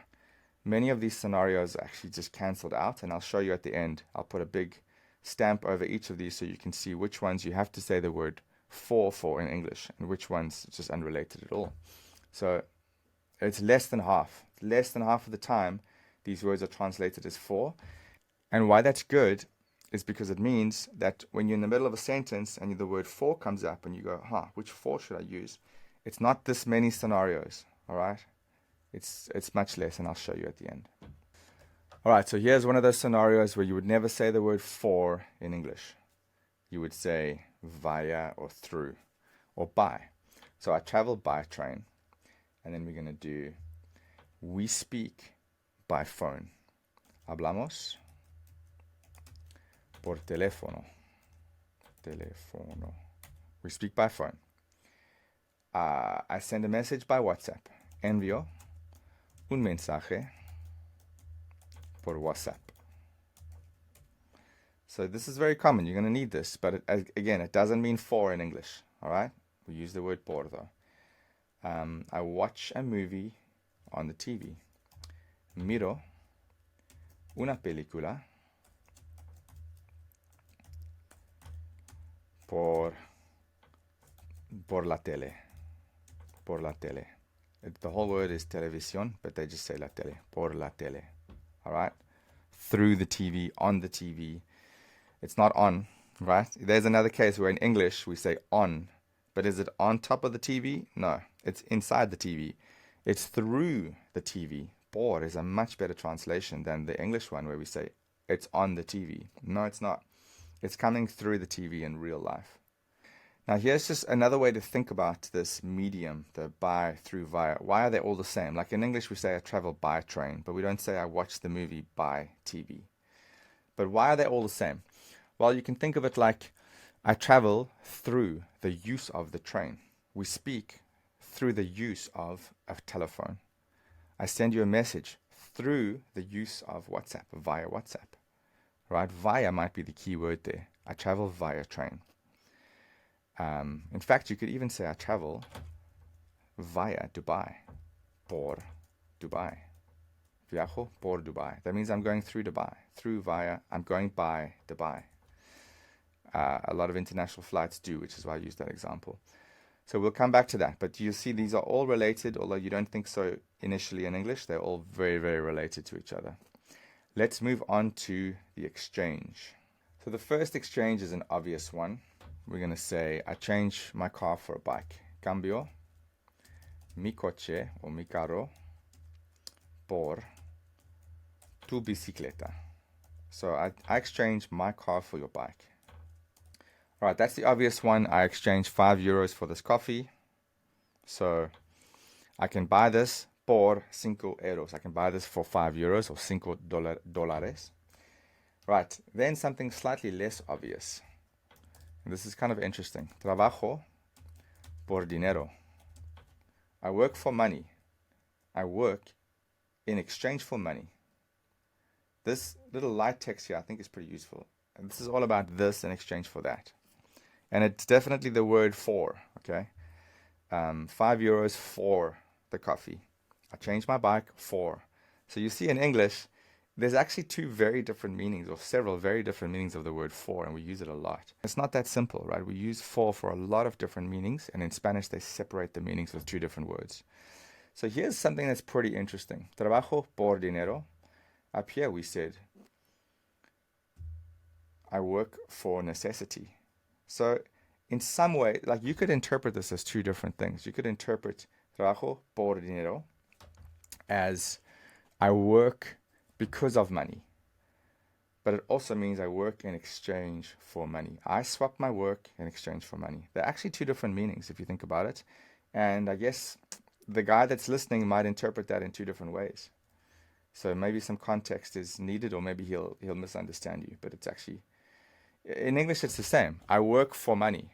many of these scenarios are actually just cancelled out, and I'll show you at the end. I'll put a big stamp over each of these so you can see which ones you have to say the word for in English and which ones just unrelated at all. So it's less than half. Less than half of the time, these words are translated as for. And why that's good is because it means that when you're in the middle of a sentence and the word for comes up and you go, which for should I use? It's not this many scenarios, all right? It's much less, and I'll show you at the end. All right, so here's one of those scenarios where you would never say the word for in English. You would say via or through or by. So I travel by train, and then we're going to do we speak by phone. Hablamos por teléfono. Teléfono. We speak by phone. I send a message by WhatsApp. Envío un mensaje por WhatsApp. So this is very common. You're going to need this, but again, it doesn't mean for in English. All right? We use the word por though. I watch a movie on the TV. Miro una película por la tele. Por la tele. The whole word is televisión, but they just say la tele. Por la tele. All right? Through the TV, on the TV. It's not on, right? There's another case where in English we say on, but is it on top of the TV? No, it's inside the TV. It's through the TV, por is a much better translation than the English one where we say it's on the TV. No, it's not. It's coming through the TV in real life. Now, here's just another way to think about this medium, the by, through, via. Why are they all the same? Like in English, we say I travel by train, but we don't say I watch the movie by TV. But why are they all the same? Well, you can think of it like I travel through the use of the train. We speak through the use of a telephone. I send you a message through the use of WhatsApp, via WhatsApp. Right? Via might be the key word there. I travel via train. In fact, you could even say I travel via Dubai, por Dubai. Viajo por Dubai. That means I'm going through Dubai. Through, via, I'm going by Dubai. A lot of international flights do, which is why I use that example. So we'll come back to that. But you see these are all related, although you don't think so initially in English. They're all very, very related to each other. Let's move on to the exchange. So the first exchange is an obvious one. We're going to say, I change my car for a bike. Cambio mi coche o mi carro por tu bicicleta. So I exchange my car for your bike. All right, that's the obvious one. I exchange €5 for this coffee. So I can buy this por €5. I can buy this for €5 or $5. Right, then something slightly less obvious. And this is kind of interesting. Trabajo por dinero. I work for money. I work in exchange for money. This little light text here I think is pretty useful. And this is all about this in exchange for that. And it's definitely the word for, okay? €5 for the coffee. I change my bike for. So you see in English, there's actually two very different meanings, or several very different meanings of the word for, and we use it a lot. It's not that simple, right? We use for a lot of different meanings, and in Spanish they separate the meanings with two different words. So here's something that's pretty interesting. Trabajo por dinero. Up here we said, I work for necessity. So in some way, like you could interpret this as two different things. You could interpret trabajo por dinero as I work because of money. But it also means I work in exchange for money. I swap my work in exchange for money. They're actually two different meanings if you think about it. And I guess the guy that's listening might interpret that in two different ways. So maybe some context is needed, or maybe he'll misunderstand you. But it's actually, in English, it's the same. I work for money.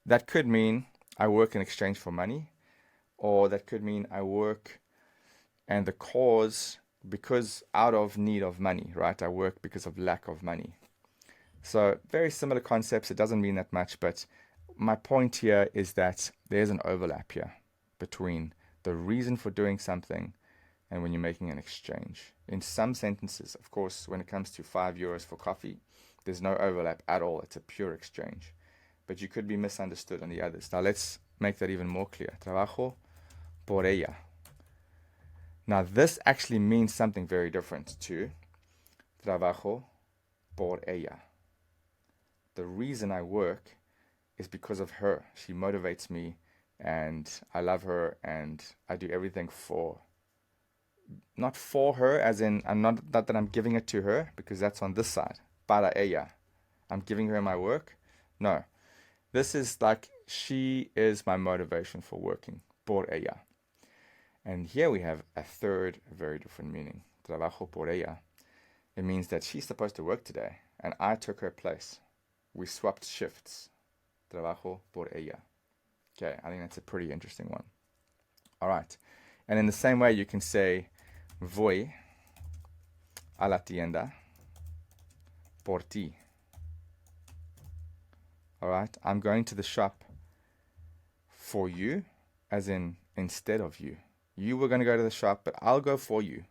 That could mean I work in exchange for money, or that could mean I work and the cause because out of need of money, right? I work because of lack of money. So very similar concepts. It doesn't mean that much, but my point here is that there's an overlap here between the reason for doing something and when you're making an exchange. In some sentences, of course, when it comes to €5 for coffee, there's no overlap at all. It's a pure exchange. But you could be misunderstood on the others. Now let's make that even more clear. Trabajo por ella. Now this actually means something very different to trabajo por ella. The reason I work is because of her. She motivates me, and I love her, and I do everything for, not for her as in, not that I'm giving it to her, because that's on this side. Para ella. I'm giving her my work. No. This is like, she is my motivation for working. Por ella. And here we have a third very different meaning. Trabajo por ella. It means that she's supposed to work today, and I took her place. We swapped shifts. Trabajo por ella. Okay, I think that's a pretty interesting one. All right. And in the same way, you can say, voy a la tienda por ti. All right. I'm going to the shop for you, as in instead of you. You were going to go to the shop, but I'll go for you.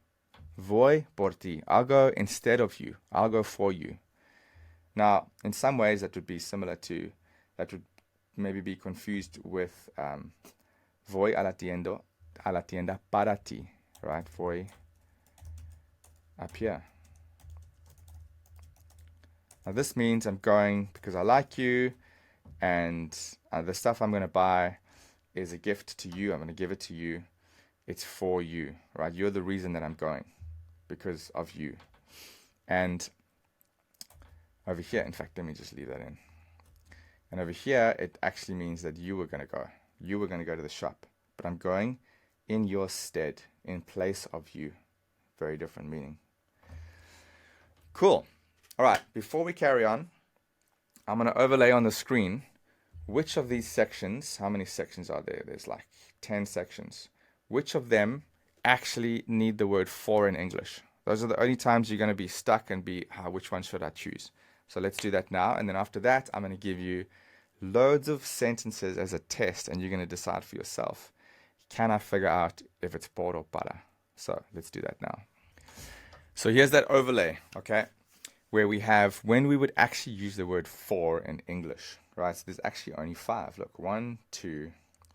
Voy por ti. I'll go instead of you. I'll go for you. Now, in some ways, that would be similar to, that would maybe be confused with voy a la tienda para ti. Right? Voy up here. Now, this means I'm going because I like you, and the stuff I'm going to buy is a gift to you. I'm going to give it to you. It's for you, right? You're the reason that I'm going because of you. And over here, in fact, let me just leave that in. And over here, it actually means that you were going to go. You were going to go to the shop. But I'm going in your stead, in place of you. Very different meaning. Cool. All right, before we carry on, I'm going to overlay on the screen which of these sections, how many sections are there? There's like 10 sections. Which of them actually need the word for in English? Those are the only times you're going to be stuck and be, which one should I choose? So let's do that now. And then after that, I'm going to give you loads of sentences as a test, and you're going to decide for yourself. Can I figure out if it's por or para? So let's do that now. So here's that overlay, okay, where we have when we would actually use the word for in English, right? So there's actually only 5. Look, 1, 2,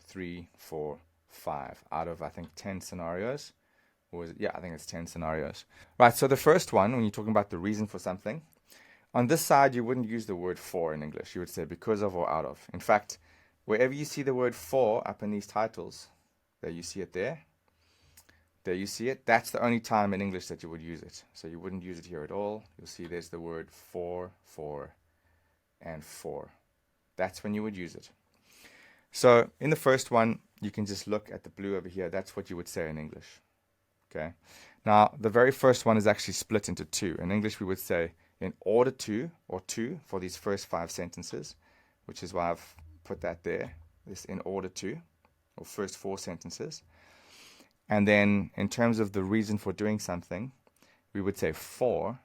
3, 4, 5 out of, I think, 10 scenarios. Or was it? Yeah, I think it's 10 scenarios. Right, so the first one, when you're talking about the reason for something, on this side, you wouldn't use the word for in English. You would say because of or out of. In fact, wherever you see the word for up in these titles, there you see it there. There you see it. That's the only time in English that you would use it. So you wouldn't use it here at all. You'll see there's the word for, and for. That's when you would use it. So in the first one, you can just look at the blue over here. That's what you would say in English. Okay. Now, the very first one is actually split into 2. In English, we would say in order to, or to, for these first 5 sentences, which is why I've put that there. This in order to, or first 4 sentences. And then in terms of the reason for doing something, we would say for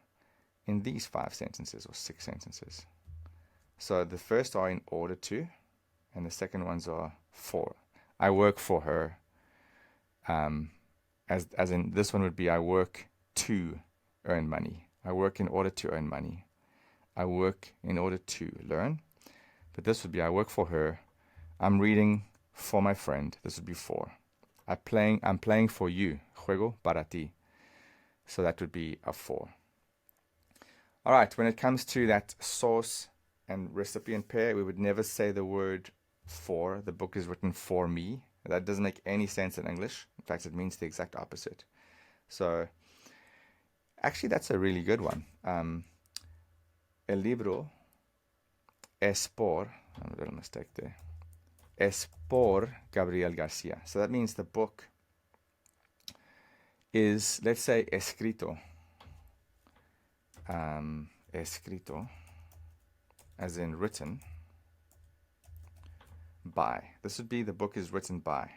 in these 5 sentences or 6 sentences. So the first are in order to, and the second ones are for. I work for her. As in this one would be I work to earn money. I work in order to earn money. I work in order to learn. But this would be I work for her. I'm reading for my friend. This would be for. I'm playing for you. Juego para ti. So that would be a for. All right, when it comes to that source and recipient pair, we would never say the word for. The book is written for me. That doesn't make any sense in English. In fact, it means the exact opposite. So actually, that's a really good one. El libro es por, a little mistake there, es por Gabriel Garcia. So that means the book is, let's say, escrito. Escrito, as in written, by. This would be the book is written by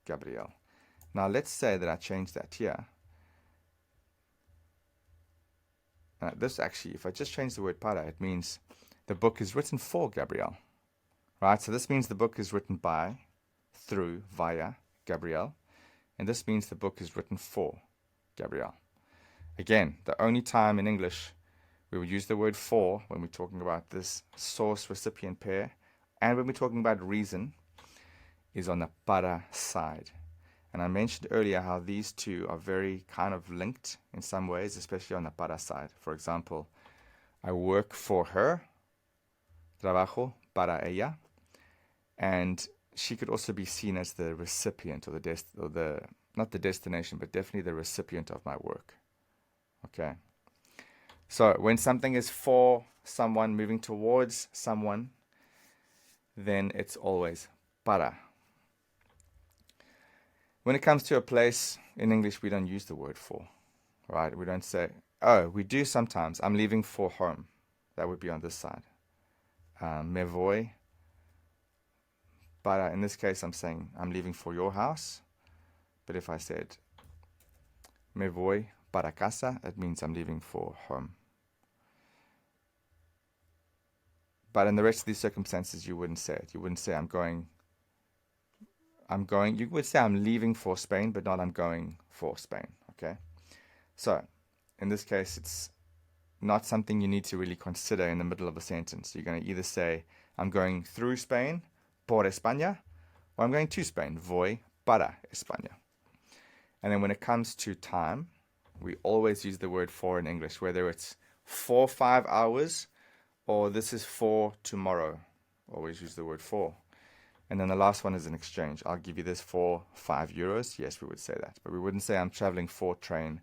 Gabriel. Now let's say that I change that here. This actually, if I just change the word para, it means the book is written for Gabriel. Right? So this means the book is written by, through, via Gabriel. And this means the book is written for Gabriel. Again, the only time in English we would use the word for when we're talking about this source-recipient pair, and when we're talking about reason, is on the para side. And I mentioned earlier how these two are very kind of linked in some ways, especially on the para side. For example, I work for her, trabajo para ella, and she could also be seen as the recipient or not the destination, but definitely the recipient of my work. Okay. So when something is for someone, moving towards someone, then it's always para. When it comes to a place, in English, we don't use the word for, right? We don't say, oh, we do sometimes. I'm leaving for home. That would be on this side. Me voy para, in this case, I'm saying I'm leaving for your house. But if I said me voy para casa, it means I'm leaving for home. But in the rest of these circumstances, you wouldn't say it. You wouldn't say I'm going, you would say I'm leaving for Spain, but not I'm going for Spain, okay? So, in this case, it's not something you need to really consider in the middle of a sentence. You're going to either say, I'm going through Spain, por España, or I'm going to Spain, voy para España. And then when it comes to time, we always use the word for in English, whether it's for 5 hours or this is for tomorrow. Always use the word for. And then the last one is an exchange. I'll give you this for €5. Yes, we would say that. But we wouldn't say I'm traveling for train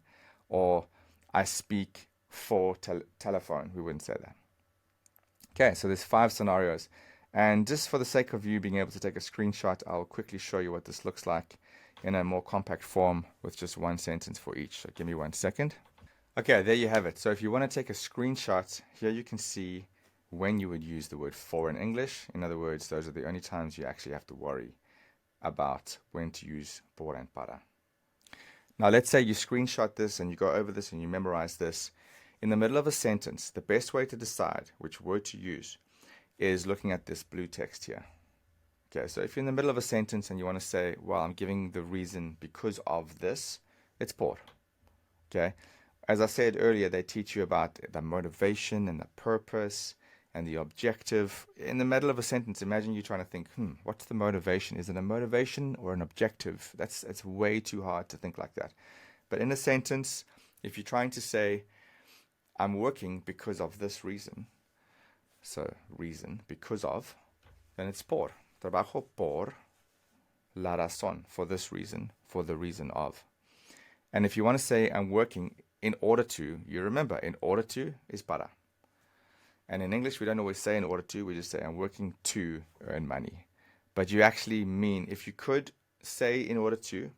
or I speak for telephone. We wouldn't say that. Okay, so there's 5 scenarios. And just for the sake of you being able to take a screenshot, I'll quickly show you what this looks like in a more compact form with just one sentence for each. So give me 1 second. Okay, there you have it. So if you want to take a screenshot, here you can see when you would use the word for in English. In other words, those are the only times you actually have to worry about when to use por and para. Now, let's say you screenshot this and you go over this and you memorize this. In the middle of a sentence, the best way to decide which word to use is looking at this blue text here. Okay, so if you're in the middle of a sentence and you want to say, well, I'm giving the reason because of this, it's por. Okay, as I said earlier, they teach you about the motivation and the purpose and the objective. In the middle of a sentence, imagine you trying to think, what's the motivation? Is it a motivation or an objective? It's way too hard to think like that. But in a sentence, if you're trying to say, I'm working because of this reason, so reason, because of, then it's por. Trabajo por la razón, for this reason, for the reason of. And if you want to say, I'm working in order to, you remember, in order to is para. And in English, we don't always say in order to, we just say, I'm working to earn money. But you actually mean, if you could say in order to,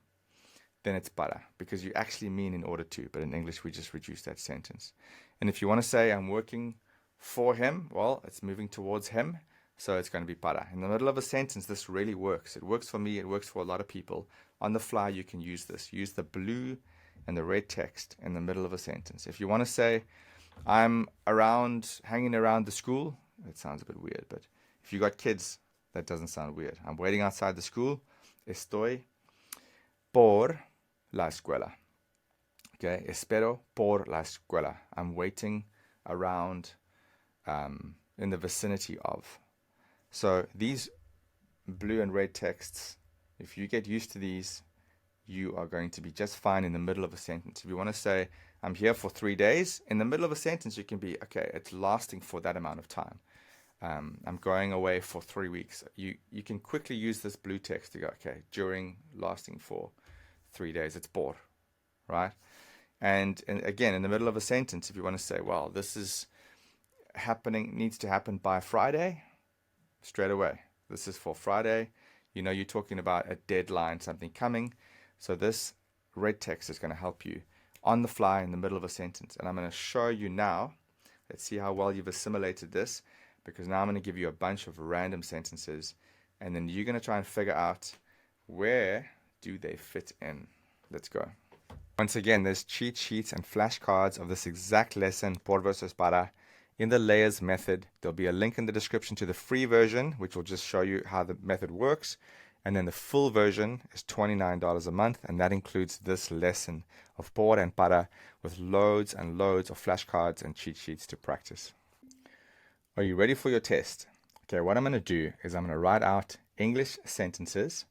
then it's para, because you actually mean in order to. But in English, we just reduce that sentence. And if you want to say, I'm working for him, well, it's moving towards him, so it's going to be para. In the middle of a sentence, this really works. It works for me, it works for a lot of people. On the fly, you can use this. Use the blue and the red text in the middle of a sentence. If you want to say, I'm hanging around the school, it sounds a bit weird, but if you got kids, that doesn't sound weird. I'm waiting outside the school. Estoy por la escuela. Okay, espero por la escuela. I'm waiting around in the vicinity of. So these blue and red texts, if you get used to these, you are going to be just fine in the middle of a sentence. If you want to say, I'm here for 3 days, in the middle of a sentence, you can be, okay, it's lasting for that amount of time. I'm going away for 3 weeks. You can quickly use this blue text to go, okay, during, lasting for 3 days, it's por, right? And again, in the middle of a sentence, if you want to say, well, this is needs to happen by Friday, straight away. This is for Friday. You know, you're talking about a deadline, something coming. So this red text is going to help you on the fly in the middle of a sentence. And I'm going to show you now. Let's see how well you've assimilated this, because now I'm going to give you a bunch of random sentences, and then you're going to try and figure out where do they fit in. Let's go. Once again, there's cheat sheets and flashcards of this exact lesson, por versus para, in the layers method. There'll be a link in the description to the free version, which will just show you how the method works. And then the full version is $29 a month, and that includes this lesson of por and para with loads and loads of flashcards and cheat sheets to practice. Are you ready for your test? Okay, what I'm going to do is I'm going to write out English sentences,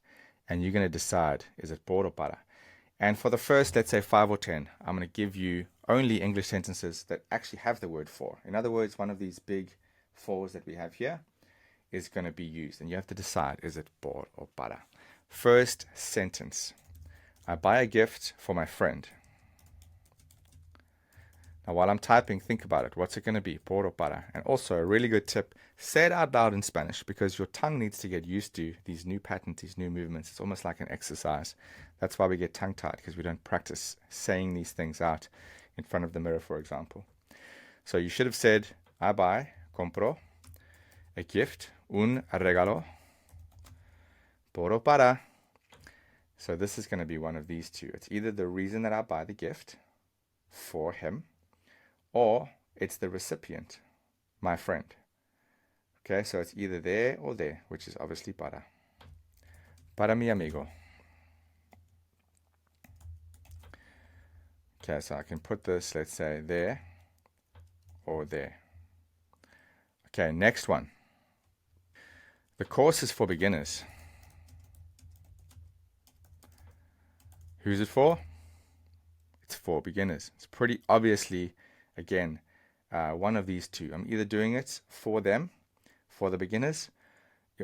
and you're going to decide, is it por or para? And for the first, let's say 5 or 10, I'm going to give you only English sentences that actually have the word for. In other words, one of these big fors that we have here is going to be used. And you have to decide, is it por or para? First sentence. I buy a gift for my friend. Now, while I'm typing, think about it. What's it going to be, por or para? And also, a really good tip, say it out loud in Spanish, because your tongue needs to get used to these new patterns, these new movements. It's almost like an exercise. That's why we get tongue-tied, because we don't practice saying these things out in front of the mirror, for example. So you should have said, I buy, compro, a gift, un regalo, por o para. So this is going to be one of these two. It's either the reason that I buy the gift for him, or it's the recipient, my friend. Okay, so it's either there or there, which is obviously para. Para mi amigo. Okay, so I can put this, let's say, there or there. Okay, next one. The course is for beginners. Who's it for? It's for beginners. It's pretty obviously, again, one of these two. I'm either doing it for them, for the beginners,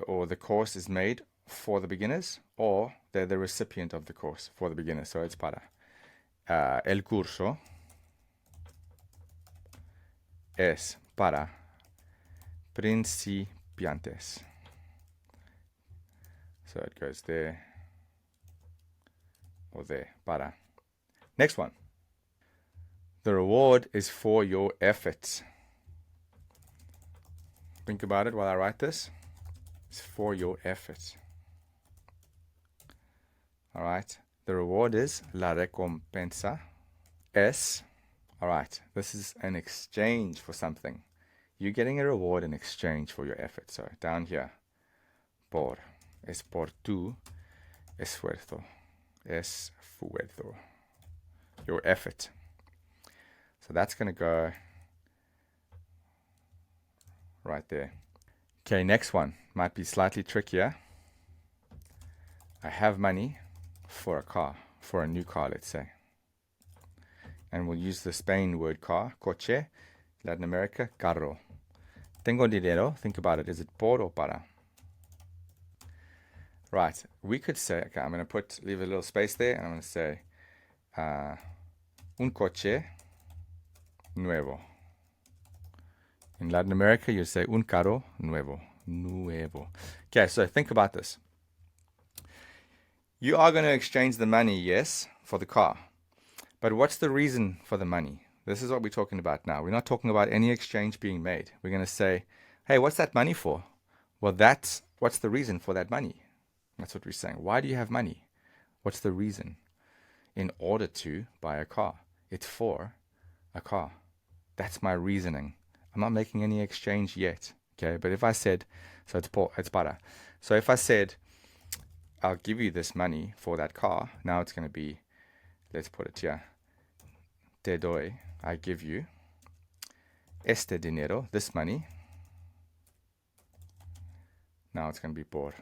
or the course is made for the beginners, or they're the recipient of the course for the beginners. So it's para. El curso es para principiantes. So it goes there or there, para. Next one. The reward is for your efforts. Think about it while I write this. It's for your efforts. All right. The reward is la recompensa es. All right. This is an exchange for something. You're getting a reward in exchange for your effort. So down here, por. Es por tu esfuerzo. Esfuerzo. Your effort. So that's going to go right there. Okay, next one. Might be slightly trickier. I have money for a car, for a new car, let's say. And we'll use the Spain word car, coche. Latin America, carro. Tengo dinero. Think about it. Is it por or para? Right. We could say, okay, I'm going to leave a little space there, and I'm going to say un coche nuevo. In Latin America, you say un carro nuevo. Nuevo. Okay, so think about this. You are going to exchange the money, yes, for the car. But what's the reason for the money? This is what we're talking about now. We're not talking about any exchange being made. We're going to say, hey, what's that money for? Well, what's the reason for that money? That's what we're saying. Why do you have money? What's the reason? In order to buy a car. It's for a car. That's my reasoning. I'm not making any exchange yet. Okay, but if I said, so it's para. So if I said, I'll give you this money for that car, now it's going to be, let's put it here. Te doy, I give you, este dinero, this money. Now it's going to be por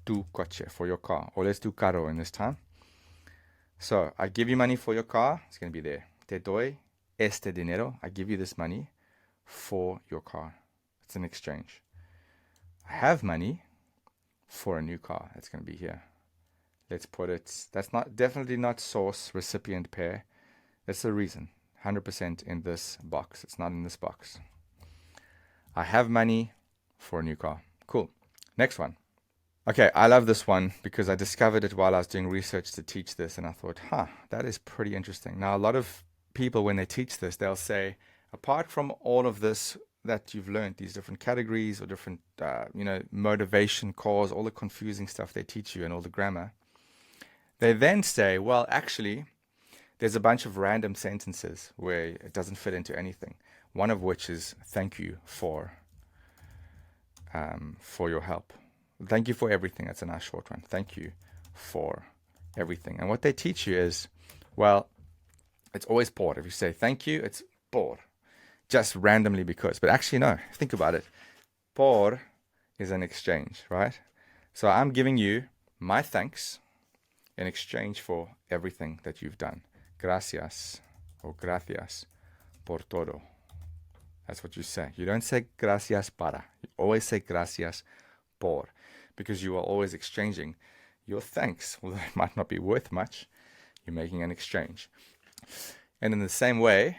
tu coche, for your car. Or let's do carro in this time. So I give you money for your car. It's going to be there. Te doy este dinero. I give you this money for your car. It's an exchange. I have money for a new car. That's going to be here. Let's put it. That's definitely not source, recipient, pair. That's the reason. 100% in this box. It's not in this box. I have money for a new car. Cool. Next one. Okay, I love this one because I discovered it while I was doing research to teach this, and I thought, that is pretty interesting. Now, a lot of people, when they teach this, they'll say, apart from all of this that you've learned, these different categories or different, motivation, cause, all the confusing stuff they teach you and all the grammar, they then say, well, actually, there's a bunch of random sentences where it doesn't fit into anything. One of which is, thank you for your help. Thank you for everything. That's a nice short one. Thank you for everything. And what they teach you is, well, it's always por. If you say thank you, it's por. Just randomly because. But actually, no. Think about it. Por is an exchange, right? So I'm giving you my thanks in exchange for everything that you've done. Gracias or gracias por todo. That's what you say. You don't say gracias para. You always say gracias por, because you are always exchanging your thanks. Although it might not be worth much, you're making an exchange. And in the same way,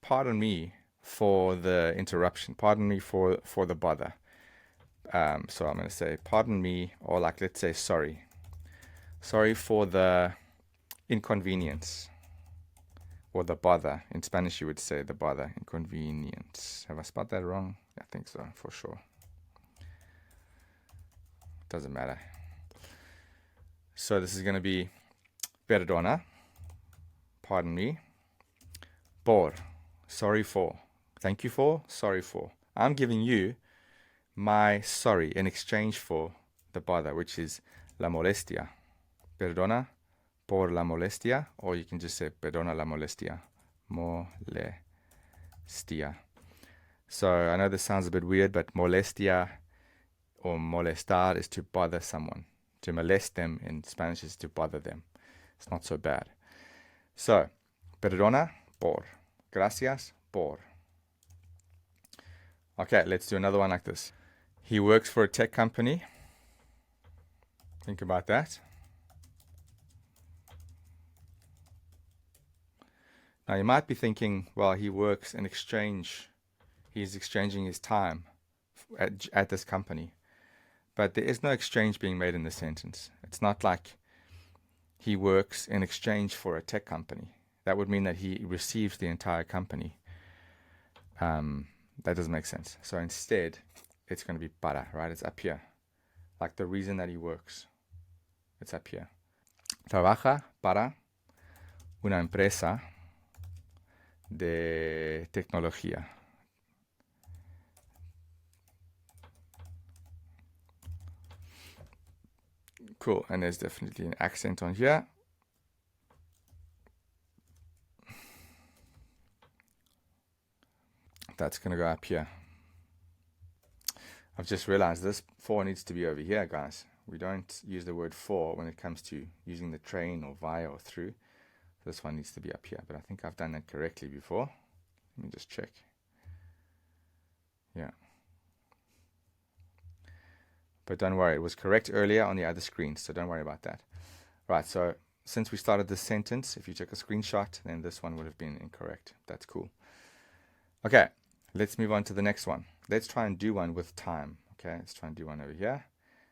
pardon me for the interruption. Pardon me for the bother. So I'm going to say pardon me, or like let's say sorry. Sorry for the inconvenience. Or the bother. In Spanish, you would say the bother, inconvenience. Have I spelled that wrong? I think so, for sure. Doesn't matter. So this is going to be perdona, pardon me, por, sorry for, thank you for, sorry for. I'm giving you my sorry in exchange for the bother, which is la molestia. Perdona por la molestia, or you can just say perdona la molestia. Molestia. So I know this sounds a bit weird, but molestia or molestar is to bother someone. To molest them in Spanish is to bother them. It's not so bad. So, perdona por. Gracias por. Okay, let's do another one like this. He works for a tech company. Think about that. Now, you might be thinking, well, he works in exchange. He's exchanging his time at this company. But there is no exchange being made in this sentence. It's not like he works in exchange for a tech company. That would mean that he receives the entire company. That doesn't make sense. So instead, it's going to be para, right? It's up here. Like the reason that he works. It's up here. Trabaja para una empresa de tecnología. Cool. And there's definitely an accent on here. That's going to go up here. I've just realized this for needs to be over here, guys. We don't use the word for when it comes to using the train or via or through. This one needs to be up here, but I think I've done that correctly before. Let me just check. Yeah. But don't worry, it was correct earlier on the other screen, so don't worry about that. Right, so since we started this sentence, if you took a screenshot, then this one would have been incorrect. That's cool. Okay, let's move on to the next one. Let's try and do one with time. Okay, let's try and do one over here.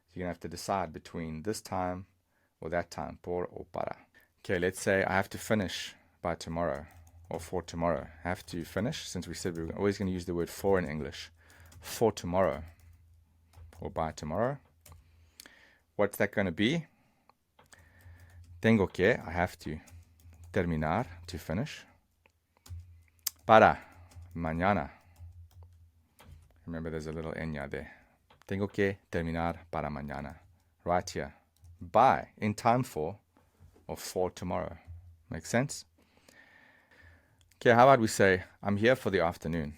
So you're going to have to decide between this time or that time, por or para. Okay, let's say I have to finish by tomorrow or for tomorrow. I have to finish, since we said we were always going to use the word for in English. For tomorrow or by tomorrow. What's that going to be? Tengo que, I have to. Terminar, to finish. Para, mañana. Remember, there's a little ñ there. Tengo que terminar para mañana. Right here. By, in time for, or for tomorrow. Make sense? Okay, how about we say, I'm here for the afternoon.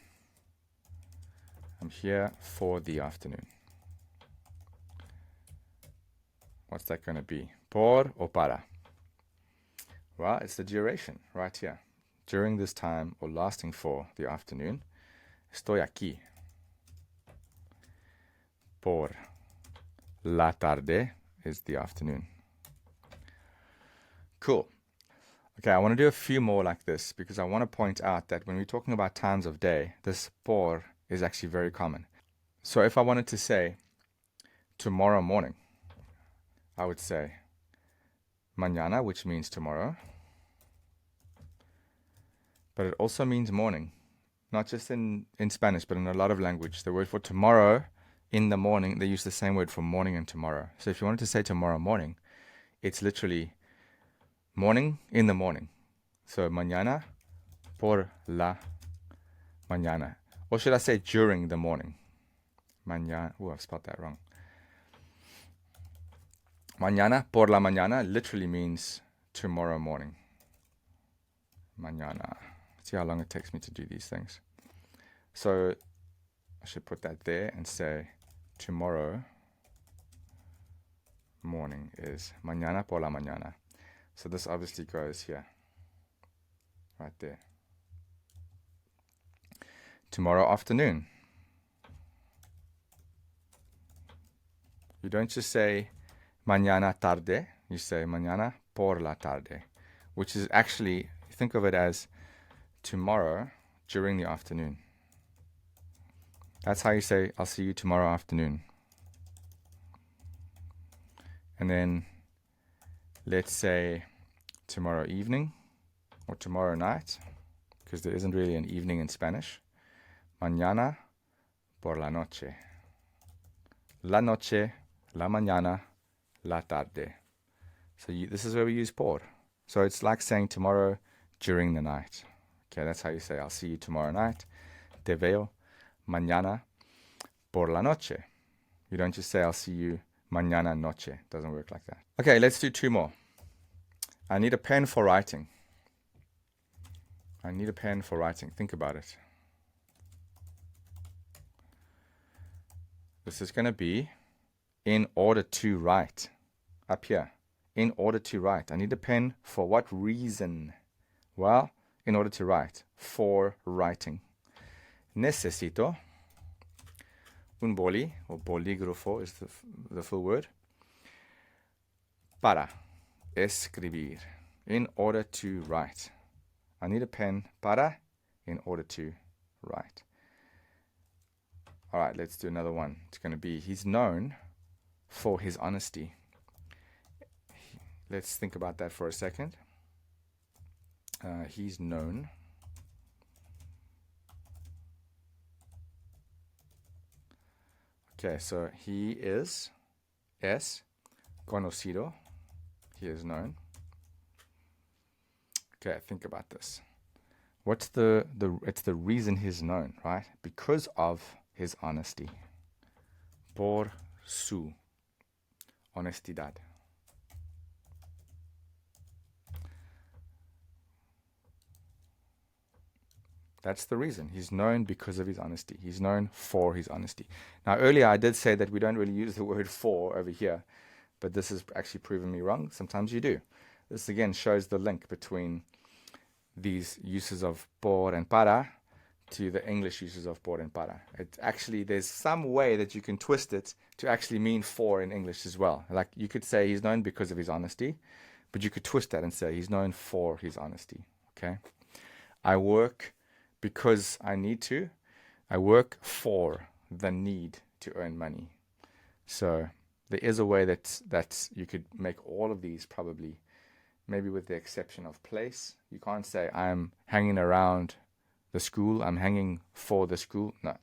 I'm here for the afternoon. What's that going to be? Por or para? Well, it's the duration right here. During this time or lasting for the afternoon, estoy aquí. Por la tarde is the afternoon. Cool. Okay, I want to do a few more like this because I want to point out that when we're talking about times of day, this por is actually very common. So if I wanted to say tomorrow morning, I would say mañana, which means tomorrow. But it also means morning. Not just in Spanish, but in a lot of language. The word for tomorrow, in the morning, they use the same word for morning and tomorrow. So if you wanted to say tomorrow morning, it's literally morning in the morning. So mañana por la mañana. Or should I say during the morning? Mañana. Oh, I've spelled that wrong. Mañana por la mañana literally means tomorrow morning. Mañana. See how long it takes me to do these things. So I should put that there and say tomorrow morning is mañana por la mañana. So this obviously goes here. Right there. Tomorrow afternoon. You don't just say mañana tarde. You say mañana por la tarde. Which is actually, think of it as tomorrow during the afternoon. That's how you say, I'll see you tomorrow afternoon. And then let's say tomorrow evening or tomorrow night, because there isn't really an evening in Spanish. Mañana por la noche. La noche, la mañana, la tarde. So this is where we use por. So it's like saying tomorrow during the night. Okay, that's how you say, I'll see you tomorrow night. Te veo mañana por la noche. You don't just say, I'll see you mañana noche. It doesn't work like that. Okay, let's do two more. I need a pen for writing. I need a pen for writing. Think about it. This is going to be in order to write. Up here. In order to write. I need a pen for what reason? Well, in order to write. For writing. Necesito Un boli, or bolígrafo is the full word. Para escribir, in order to write. I need a pen para, in order to write. All right, let's do another one. It's going to be, he's known for his honesty. Let's think about that for a second. He's known Okay, so he is es conocido. He is known. Okay, think about this. What's it's the reason he's known, right? Because of his honesty. Por su honestidad. That's the reason. He's known because of his honesty. He's known for his honesty. Now, earlier I did say that we don't really use the word for over here, but this has actually proven me wrong. Sometimes you do. This again shows the link between these uses of por and para to the English uses of por and para. It actually, there's some way that you can twist it to actually mean for in English as well. Like you could say he's known because of his honesty, but you could twist that and say he's known for his honesty. Okay. I work because I need to. I work for the need to earn money. So there is a way that you could make all of these probably, maybe with the exception of place. You can't say I'm hanging around the school, I'm hanging for the school. No.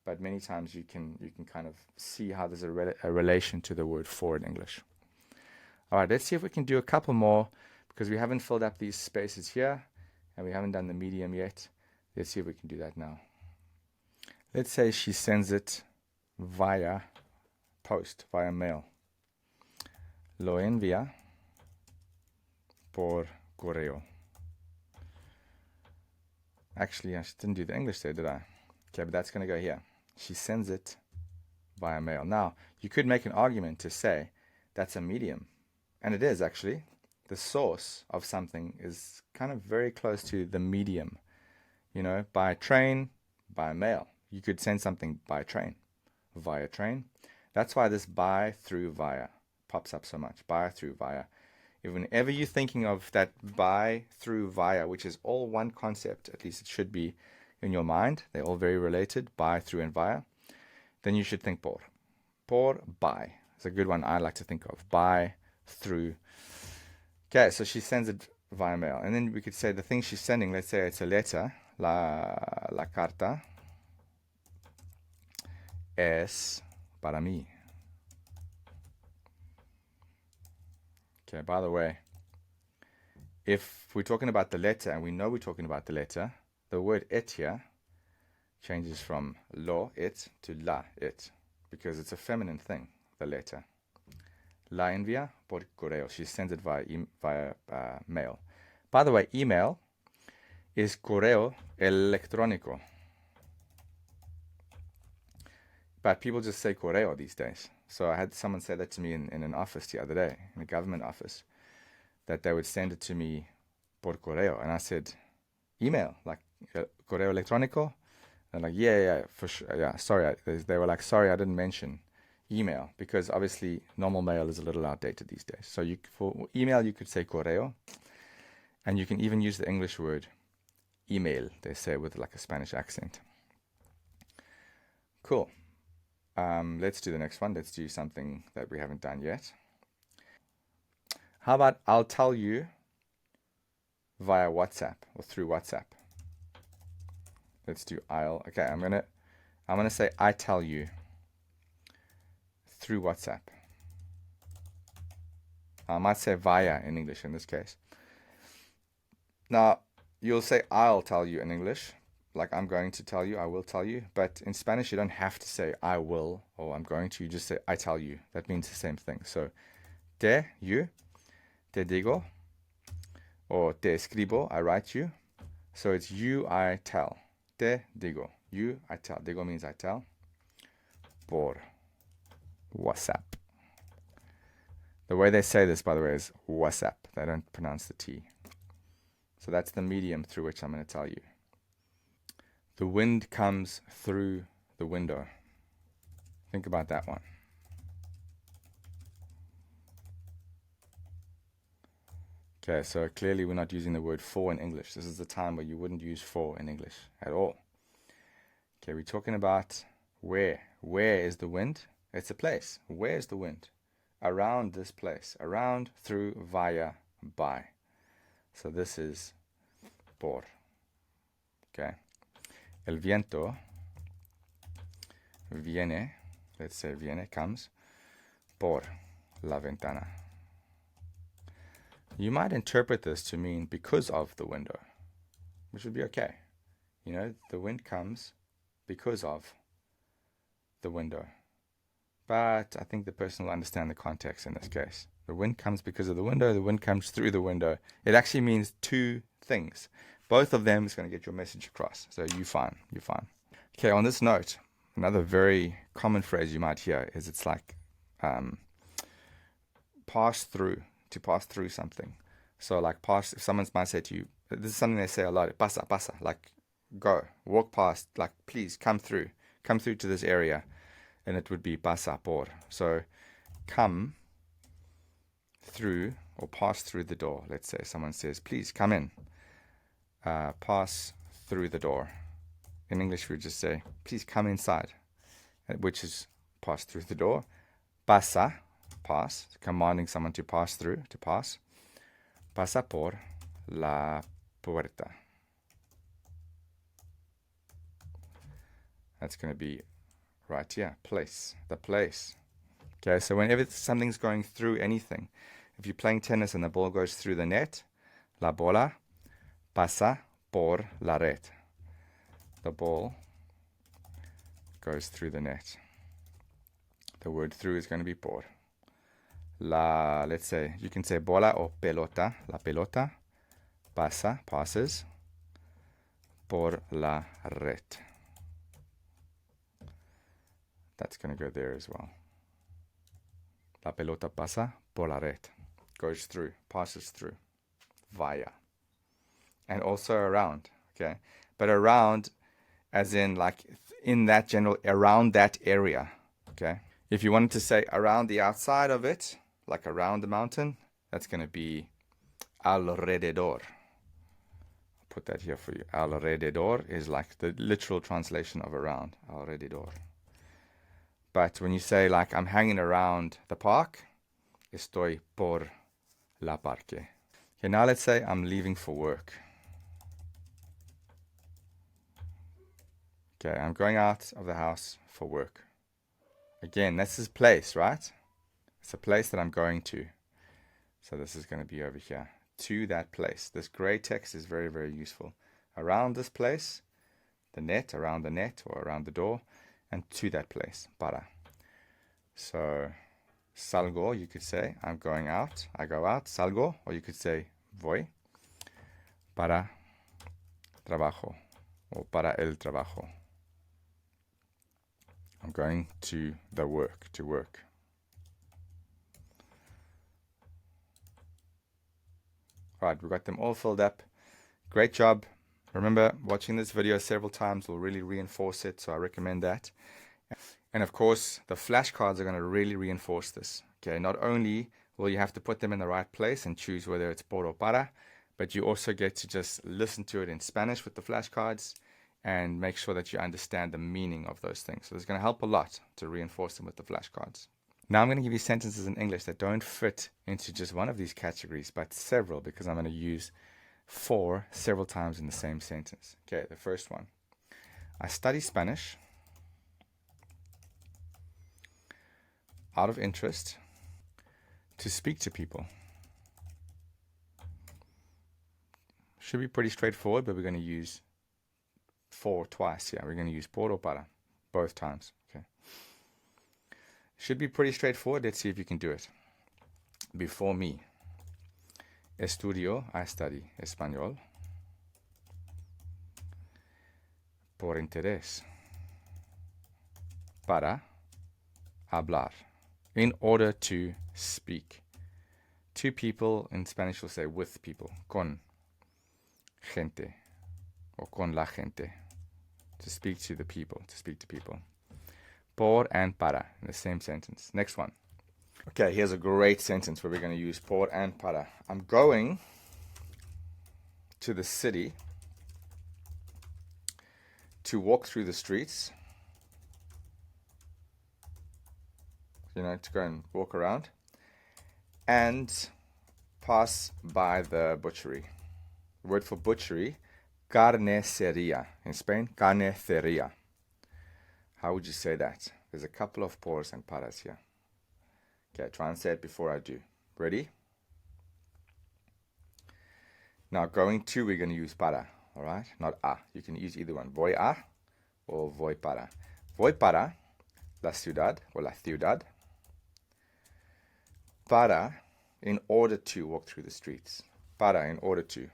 But many times you can kind of see how there's a relation to the word for in English. All right, let's see if we can do a couple more, because we haven't filled up these spaces here and we haven't done the medium yet. Let's see if we can do that now. Let's say she sends it via post, via mail. Lo envía por correo. Actually, I didn't do the English there, did I? Okay, but that's going to go here. She sends it via mail. Now, you could make an argument to say that's a medium. And it is, actually. The source of something is kind of very close to the medium. You know, by train, by mail. You could send something by train, via train. That's why this by, through, via pops up so much. By, through, via. Whenever you're thinking of that by, through, via, which is all one concept, at least it should be in your mind, they're all very related, by, through, and via, then you should think por. Por, by. It's a good one I like to think of. By, through. Okay, so she sends it via mail. And then we could say the thing she's sending, let's say it's a letter, la carta es para mí. Okay, by the way, if we're talking about the letter, and we know we're talking about the letter, the word it here changes from lo, it, to la, it, because it's a feminine thing, the letter. La envía por correo. She sends it via mail. By the way, email is correo electrónico. But people just say correo these days. So I had someone say that to me in an office the other day, in a government office, that they would send it to me por correo. And I said, email, like correo electrónico? And like, yeah, for sure. Yeah, sorry. They were like, sorry, I didn't mention email, because obviously normal mail is a little outdated these days. So for email, you could say correo. And you can even use the English word email, they say, with like a Spanish accent. Cool. Let's do the next one. Let's do something that we haven't done yet. How about I'll tell you via WhatsApp or through WhatsApp? Let's do I'll. Okay, I'm gonna say I tell you through WhatsApp. I might say via in English in this case. Now, you'll say I'll tell you in English, like I'm going to tell you, I will tell you. But in Spanish, you don't have to say I will or I'm going to. You just say I tell you. That means the same thing. So, te, you, te digo, or te escribo, I write you. So it's you, I tell. Te digo. You, I tell. Digo means I tell. Por WhatsApp. The way they say this, by the way, is WhatsApp. They don't pronounce the T. So that's the medium through which I'm going to tell you. The wind comes through the window. Think about that one. Okay, so clearly we're not using the word for in English. This is the time where you wouldn't use for in English at all. Okay, we're talking about where. Where is the wind? It's a place. Where is the wind? Around this place. Around, through, via, by. So this is por. Okay. El viento viene, let's say viene, comes, por la ventana. You might interpret this to mean because of the window, which would be okay. You know, the wind comes because of the window. But I think the person will understand the context in this case. The wind comes because of the window, the wind comes through the window. It actually means two things. Both of them is going to get your message across. So you're fine. Okay, on this note, another very common phrase you might hear is it's like pass through, to pass through something. So like pass, if someone might say to you, this is something they say a lot, pasa, like go, walk past, like please come through to this area. And it would be pasa por. So come through or pass through the door. Let's say someone says, please come in. Pass through the door. In English, we would just say, please come inside, which is pass through the door. Pasa, pass, commanding someone to pass through, to pass. Pasa por la puerta. That's going to be right here, place, the place. Okay, so whenever something's going through anything, if you're playing tennis and the ball goes through the net, la bola pasa por la red. The ball goes through the net. The word through is going to be por. Let's say, you can say bola or pelota. La pelota passes por la red. That's going to go there as well. La pelota pasa por la red. Goes through, passes through. Via. And also around, okay? But around, as in like in that general, around that area, okay? If you wanted to say around the outside of it, like around the mountain, that's going to be alrededor. I'll put that here for you. Alrededor is like the literal translation of around. Alrededor. But when you say like I'm hanging around the park, estoy por la parque. Okay, now let's say I'm leaving for work. Okay, I'm going out of the house for work. Again, this is place, right? It's a place that I'm going to. So this is going to be over here. To that place. This gray text is very, very useful. Around this place, the net, around the net or around the door, and to that place, para. So, salgo, you could say, I'm going out, I go out, salgo, or you could say, voy, para trabajo, or para el trabajo. I'm going to the work, to work. Right, we've got them all filled up. Great job. Remember, watching this video several times will really reinforce it, so I recommend that. And of course, the flashcards are going to really reinforce this. Okay, not only will you have to put them in the right place and choose whether it's por or para, but you also get to just listen to it in Spanish with the flashcards and make sure that you understand the meaning of those things. So it's going to help a lot to reinforce them with the flashcards. Now I'm going to give you sentences in English that don't fit into just one of these categories, but several, because I'm going to use for several times in the same sentence. Okay, the first one. I study Spanish out of interest to speak to people. Should be pretty straightforward, but we're going to use for twice here. We're going to use por or para both times. Okay. Should be pretty straightforward. Let's see if you can do it. Before me. Estudio, I study español. Por interés. Para hablar. In order to speak. To people, in Spanish we'll say with people. Con gente. Or con la gente. To speak to the people. To speak to people. Por and para in the same sentence. Next one. Okay, here's a great sentence where we're going to use por and para. I'm going to the city to walk through the streets, to go and walk around, and pass by the butchery. The word for butchery, carnicería. In Spain, carnicería. How would you say that? There's a couple of pors and paras here. Okay, try and say it before I do. Ready? Now, going to, we're going to use para, all right? Not a. You can use either one. Voy a or voy para. Voy para la ciudad or la ciudad. Para, in order to walk through the streets. Para, in order to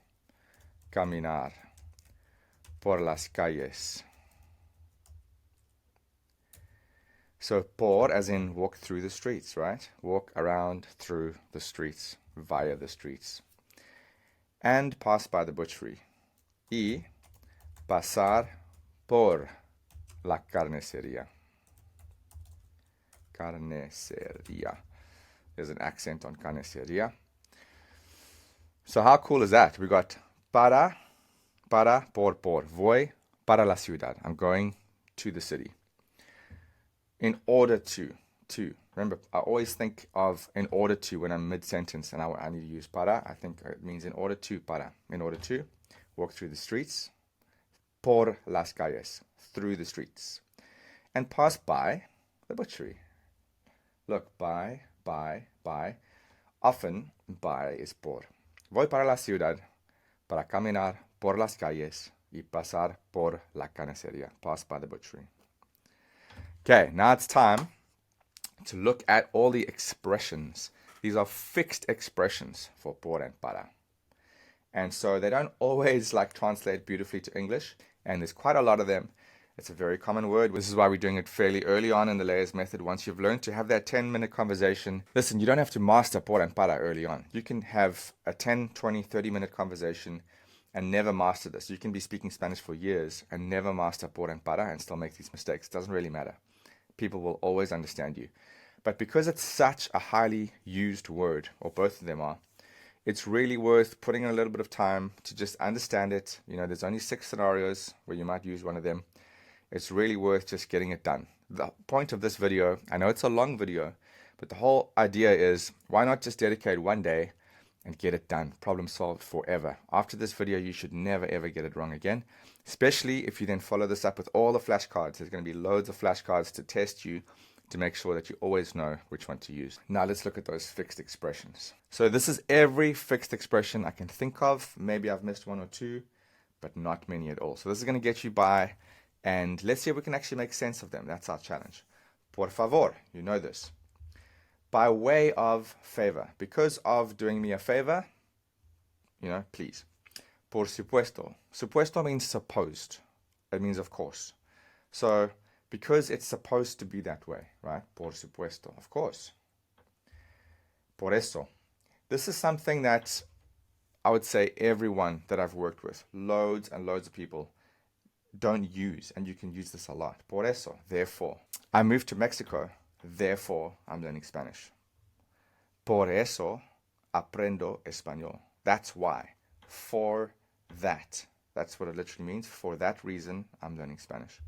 caminar por las calles. So, por, as in walk through the streets, right? Walk around through the streets, via the streets. And pass by the butchery. Y pasar por la carnicería. Carnicería. There's an accent on carnicería. So how cool is that? We got para, por. Voy para la ciudad. I'm going to the city. In order to. Remember, I always think of in order to when I'm mid-sentence and I need to use para. I think it means in order to, para. In order to walk through the streets. Por las calles. Through the streets. And pass by the butchery. Look, by. Often, by is por. Voy para la ciudad para caminar por las calles y pasar por la carnicería. Pass by the butchery. Okay, now it's time to look at all the expressions. These are fixed expressions for por and para. And so they don't always translate beautifully to English, and there's quite a lot of them. It's a very common word. This is why we're doing it fairly early on in the layers method. Once you've learned to have that 10-minute conversation, listen, you don't have to master por and para early on. You can have a 10, 20, 30-minute conversation and never master this. You can be speaking Spanish for years and never master por and para and still make these mistakes. It doesn't really matter. People will always understand you. But because it's such a highly used word, or both of them are, it's really worth putting in a little bit of time to just understand it. There's only 6 scenarios where you might use one of them. It's really worth just getting it done. The point of this video, I know it's a long video, but the whole idea is why not just dedicate one day and get it done. Problem solved forever. After this video, you should never ever get it wrong again, especially if you then follow this up with all the flashcards. There's going to be loads of flashcards to test you to make sure that you always know which one to use. Now let's look at those fixed expressions. So this is every fixed expression I can think of. Maybe I've missed 1 or 2, but not many at all. So this is going to get you by, and let's see if we can actually make sense of them. That's our challenge. Por favor, you know this. By way of favor. Because of doing me a favor, please. Por supuesto. Supuesto means supposed. It means of course. So, because it's supposed to be that way, right? Por supuesto, of course. Por eso. This is something that I would say everyone that I've worked with, loads and loads of people, don't use, and you can use this a lot. Por eso, therefore. I moved to Mexico, therefore I'm learning Spanish. Por eso aprendo español. That's why. For that. That's what it literally means. For that reason, I'm learning Spanish.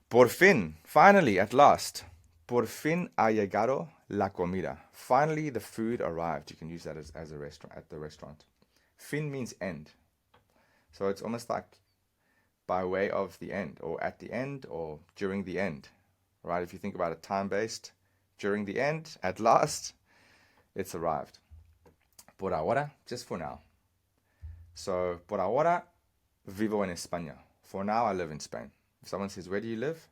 Por fin, finally, at last. Por fin ha llegado la comida. Finally, the food arrived. You can use that as a restaurant, at the restaurant. Fin means end. So it's almost like by way of the end, or at the end, or during the end. Right? If you think about it time-based, during the end, at last, it's arrived. Por ahora, just for now. So, por ahora, vivo en España. For now, I live in Spain. If someone says, where do you live?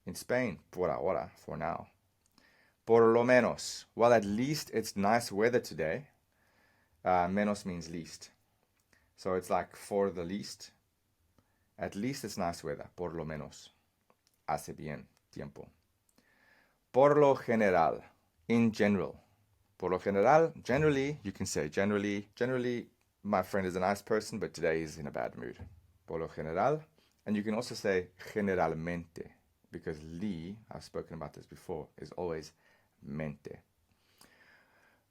In Spain. Por ahora, for now. Por lo menos. Well, at least it's nice weather today. Menos means least. So it's like for the least. At least it's nice weather. Por lo menos. Hace bien tiempo. Por lo general. In general. Por lo general, generally, you can say generally, my friend is a nice person, but today he's in a bad mood. Por lo general. And you can also say generalmente. because li, I've spoken about this before, is always mente.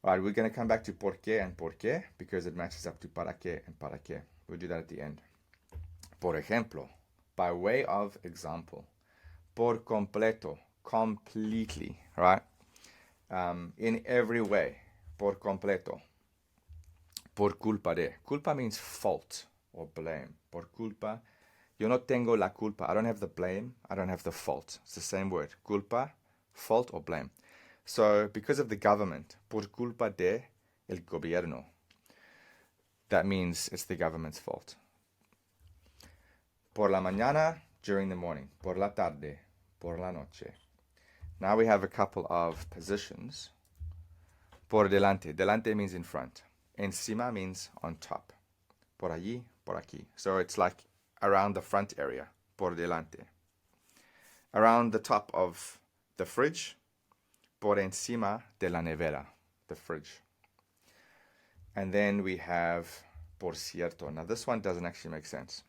All right, we're going to come back to por qué and por qué because it matches up to para qué and para qué. We'll do that at the end. Por ejemplo, by way of example, por completo, completely, right? In every way, por completo. Por culpa de. Culpa means fault or blame. Por culpa. Yo no tengo la culpa. I don't have the blame. I don't have the fault. It's the same word. Culpa, fault or blame. So, because of the government, por culpa de el gobierno. That means it's the government's fault. Por la mañana, during the morning. Por la tarde, por la noche. Now we have a couple of positions. Por delante. Delante means in front. Encima means on top. Por allí, por aquí. So it's like around the front area. Por delante. Around the top of the fridge. Por encima de la nevera. The fridge. And then we have por cierto. Now this one doesn't actually make sense.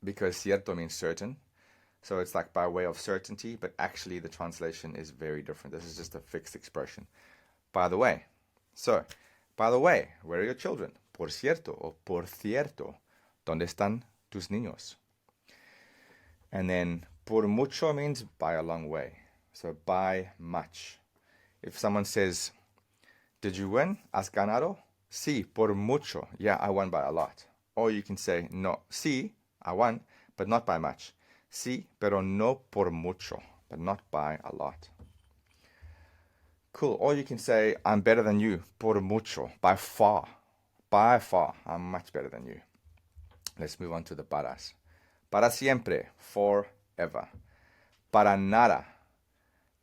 Because cierto means certain. So it's like by way of certainty, but actually the translation is very different. This is just a fixed expression. By the way. So, by the way, where are your children? Por cierto or por cierto. ¿Dónde están tus niños? And then por mucho means by a long way. So by much. If someone says, did you win? ¿Has ganado? Sí, por mucho. Yeah, I won by a lot. Or you can say, no, sí, I won, but not by much. Sí, pero no por mucho, but not by a lot. Cool. Or you can say, I'm better than you, por mucho, by far. By far, I'm much better than you. Let's move on to the paras. Para siempre, forever. Para nada.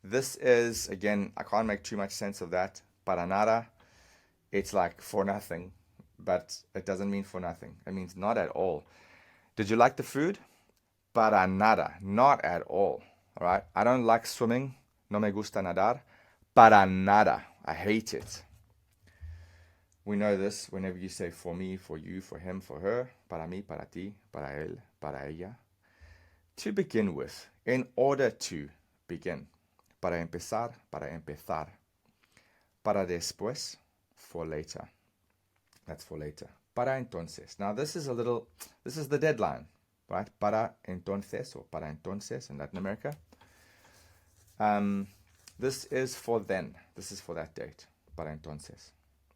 This is, again, I can't make too much sense of that. Para nada, it's like for nothing, but it doesn't mean for nothing. It means not at all. Did you like the food? Para nada, not at all. All right. I don't like swimming. No me gusta nadar. Para nada. I hate it. We know this whenever you say for me, for you, for him, for her. Para mí, para ti, para él, para ella. To begin with, in order to begin. Para empezar, para empezar. Para después, for later. That's for later. Para entonces. Now this is the deadline, right? Para entonces or para entonces in Latin America. This is for then. This is for that date. Para entonces.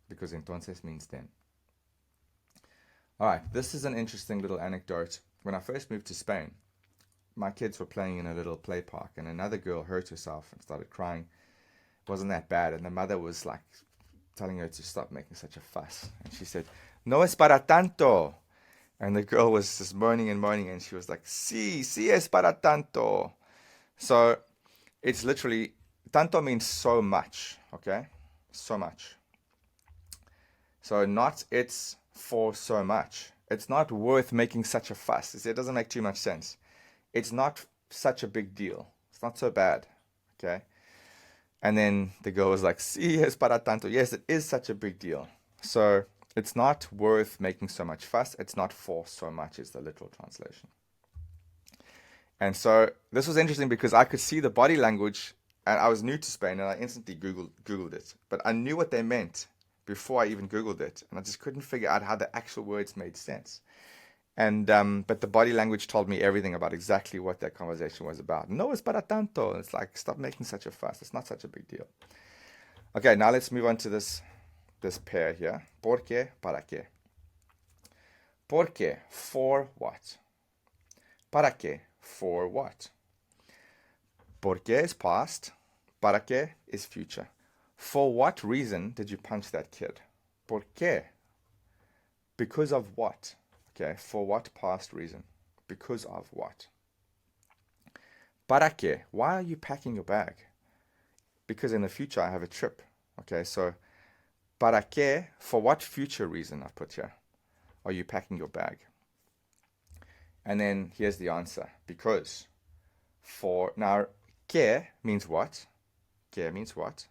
Because entonces means then. All right, this is an interesting little anecdote. When I first moved to Spain, my kids were playing in a little play park and another girl hurt herself and started crying. It wasn't that bad. And the mother was like telling her to stop making such a fuss. And she said, no es para tanto. And the girl was just moaning and moaning and she was like, sí, sí es para tanto. So it's literally, tanto means so much, okay? So much. So not it's for so much. It's not worth making such a fuss. It doesn't make too much sense. It's not such a big deal. It's not so bad, okay? And then the girl was like, sí, es para tanto. Yes, it is such a big deal. So it's not worth making so much fuss. It's not for so much is the literal translation. And so this was interesting because I could see the body language and I was new to Spain and I instantly Googled it. But I knew what they meant before I even Googled it. And I just couldn't figure out how the actual words made sense. And but the body language told me everything about exactly what that conversation was about. No es para tanto. It's like, stop making such a fuss. It's not such a big deal. Okay, now let's move on to this pair here. ¿Por qué? ¿Para qué? ¿Por qué? For what? ¿Para qué? For what? ¿Por qué is past. ¿Para qué is future. For what reason did you punch that kid? ¿Por qué? Because of what? Okay, for what past reason? Because of what? ¿Para qué? Why are you packing your bag? Because in the future I have a trip. Okay, so ¿para qué? For what future reason I've put here are you packing your bag? And then here's the answer. Because. For. Now, ¿qué means what? ¿Qué means what?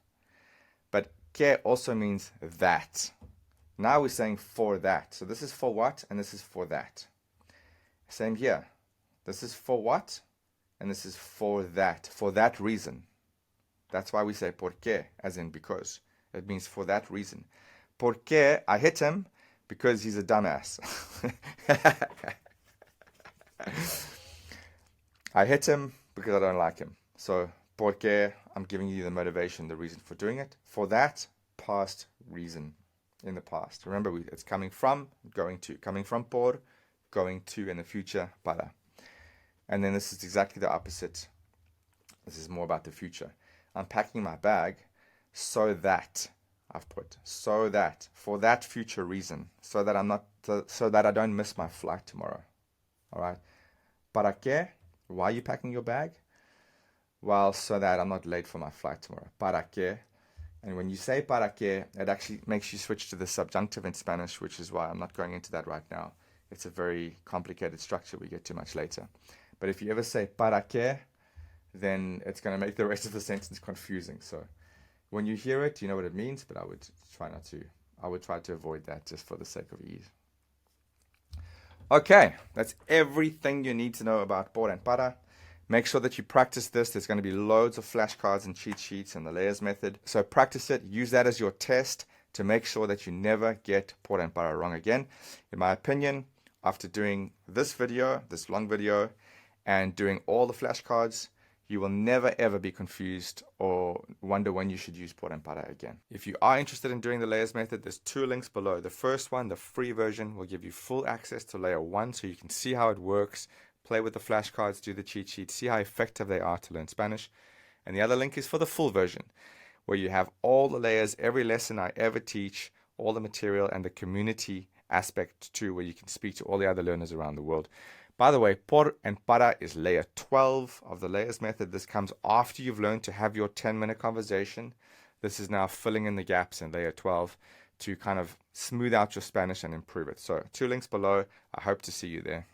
But ¿qué also means that. Now we're saying for that. So this is for what and this is for that. Same here. This is for what and this is for that reason. That's why we say porque, as in because. It means for that reason. Porque I hit him because he's a dumbass. I hit him because I don't like him. So, porque, I'm giving you the motivation, the reason for doing it. For that past reason in the past. Remember, it's coming from, going to. Coming from por, going to in the future, para. And then this is exactly the opposite. This is more about the future. I'm packing my bag so that, I've put, so that, for that future reason, so that so that I don't miss my flight tomorrow. All right? Para qué? Why are you packing your bag? Well, so that I'm not late for my flight tomorrow. Para qué? And when you say para qué, it actually makes you switch to the subjunctive in Spanish, which is why I'm not going into that right now. It's a very complicated structure we get to much later. But if you ever say para qué, then it's going to make the rest of the sentence confusing. So when you hear it, you know what it means, but I would try to avoid that just for the sake of ease. Okay, that's everything you need to know about por and para. Make sure that you practice this. There's going to be loads of flashcards and cheat sheets and the layers method. So practice it. Use that as your test to make sure that you never get por and para wrong again. In my opinion, after doing this video, this long video, and doing all the flashcards, you will never ever be confused or wonder when you should use por and para again. If you are interested in doing the layers method, there's 2 links below. The first one, the free version, will give you full access to layer 1 so you can see how it works, play with the flashcards, do the cheat sheet, see how effective they are to learn Spanish. And the other link is for the full version, where you have all the layers, every lesson I ever teach, all the material, and the community aspect too, where you can speak to all the other learners around the world. By the way, por and para is layer 12 of the layers method. This comes after you've learned to have your 10-minute conversation. This is now filling in the gaps in layer 12 to kind of smooth out your Spanish and improve it. So 2 links below. I hope to see you there.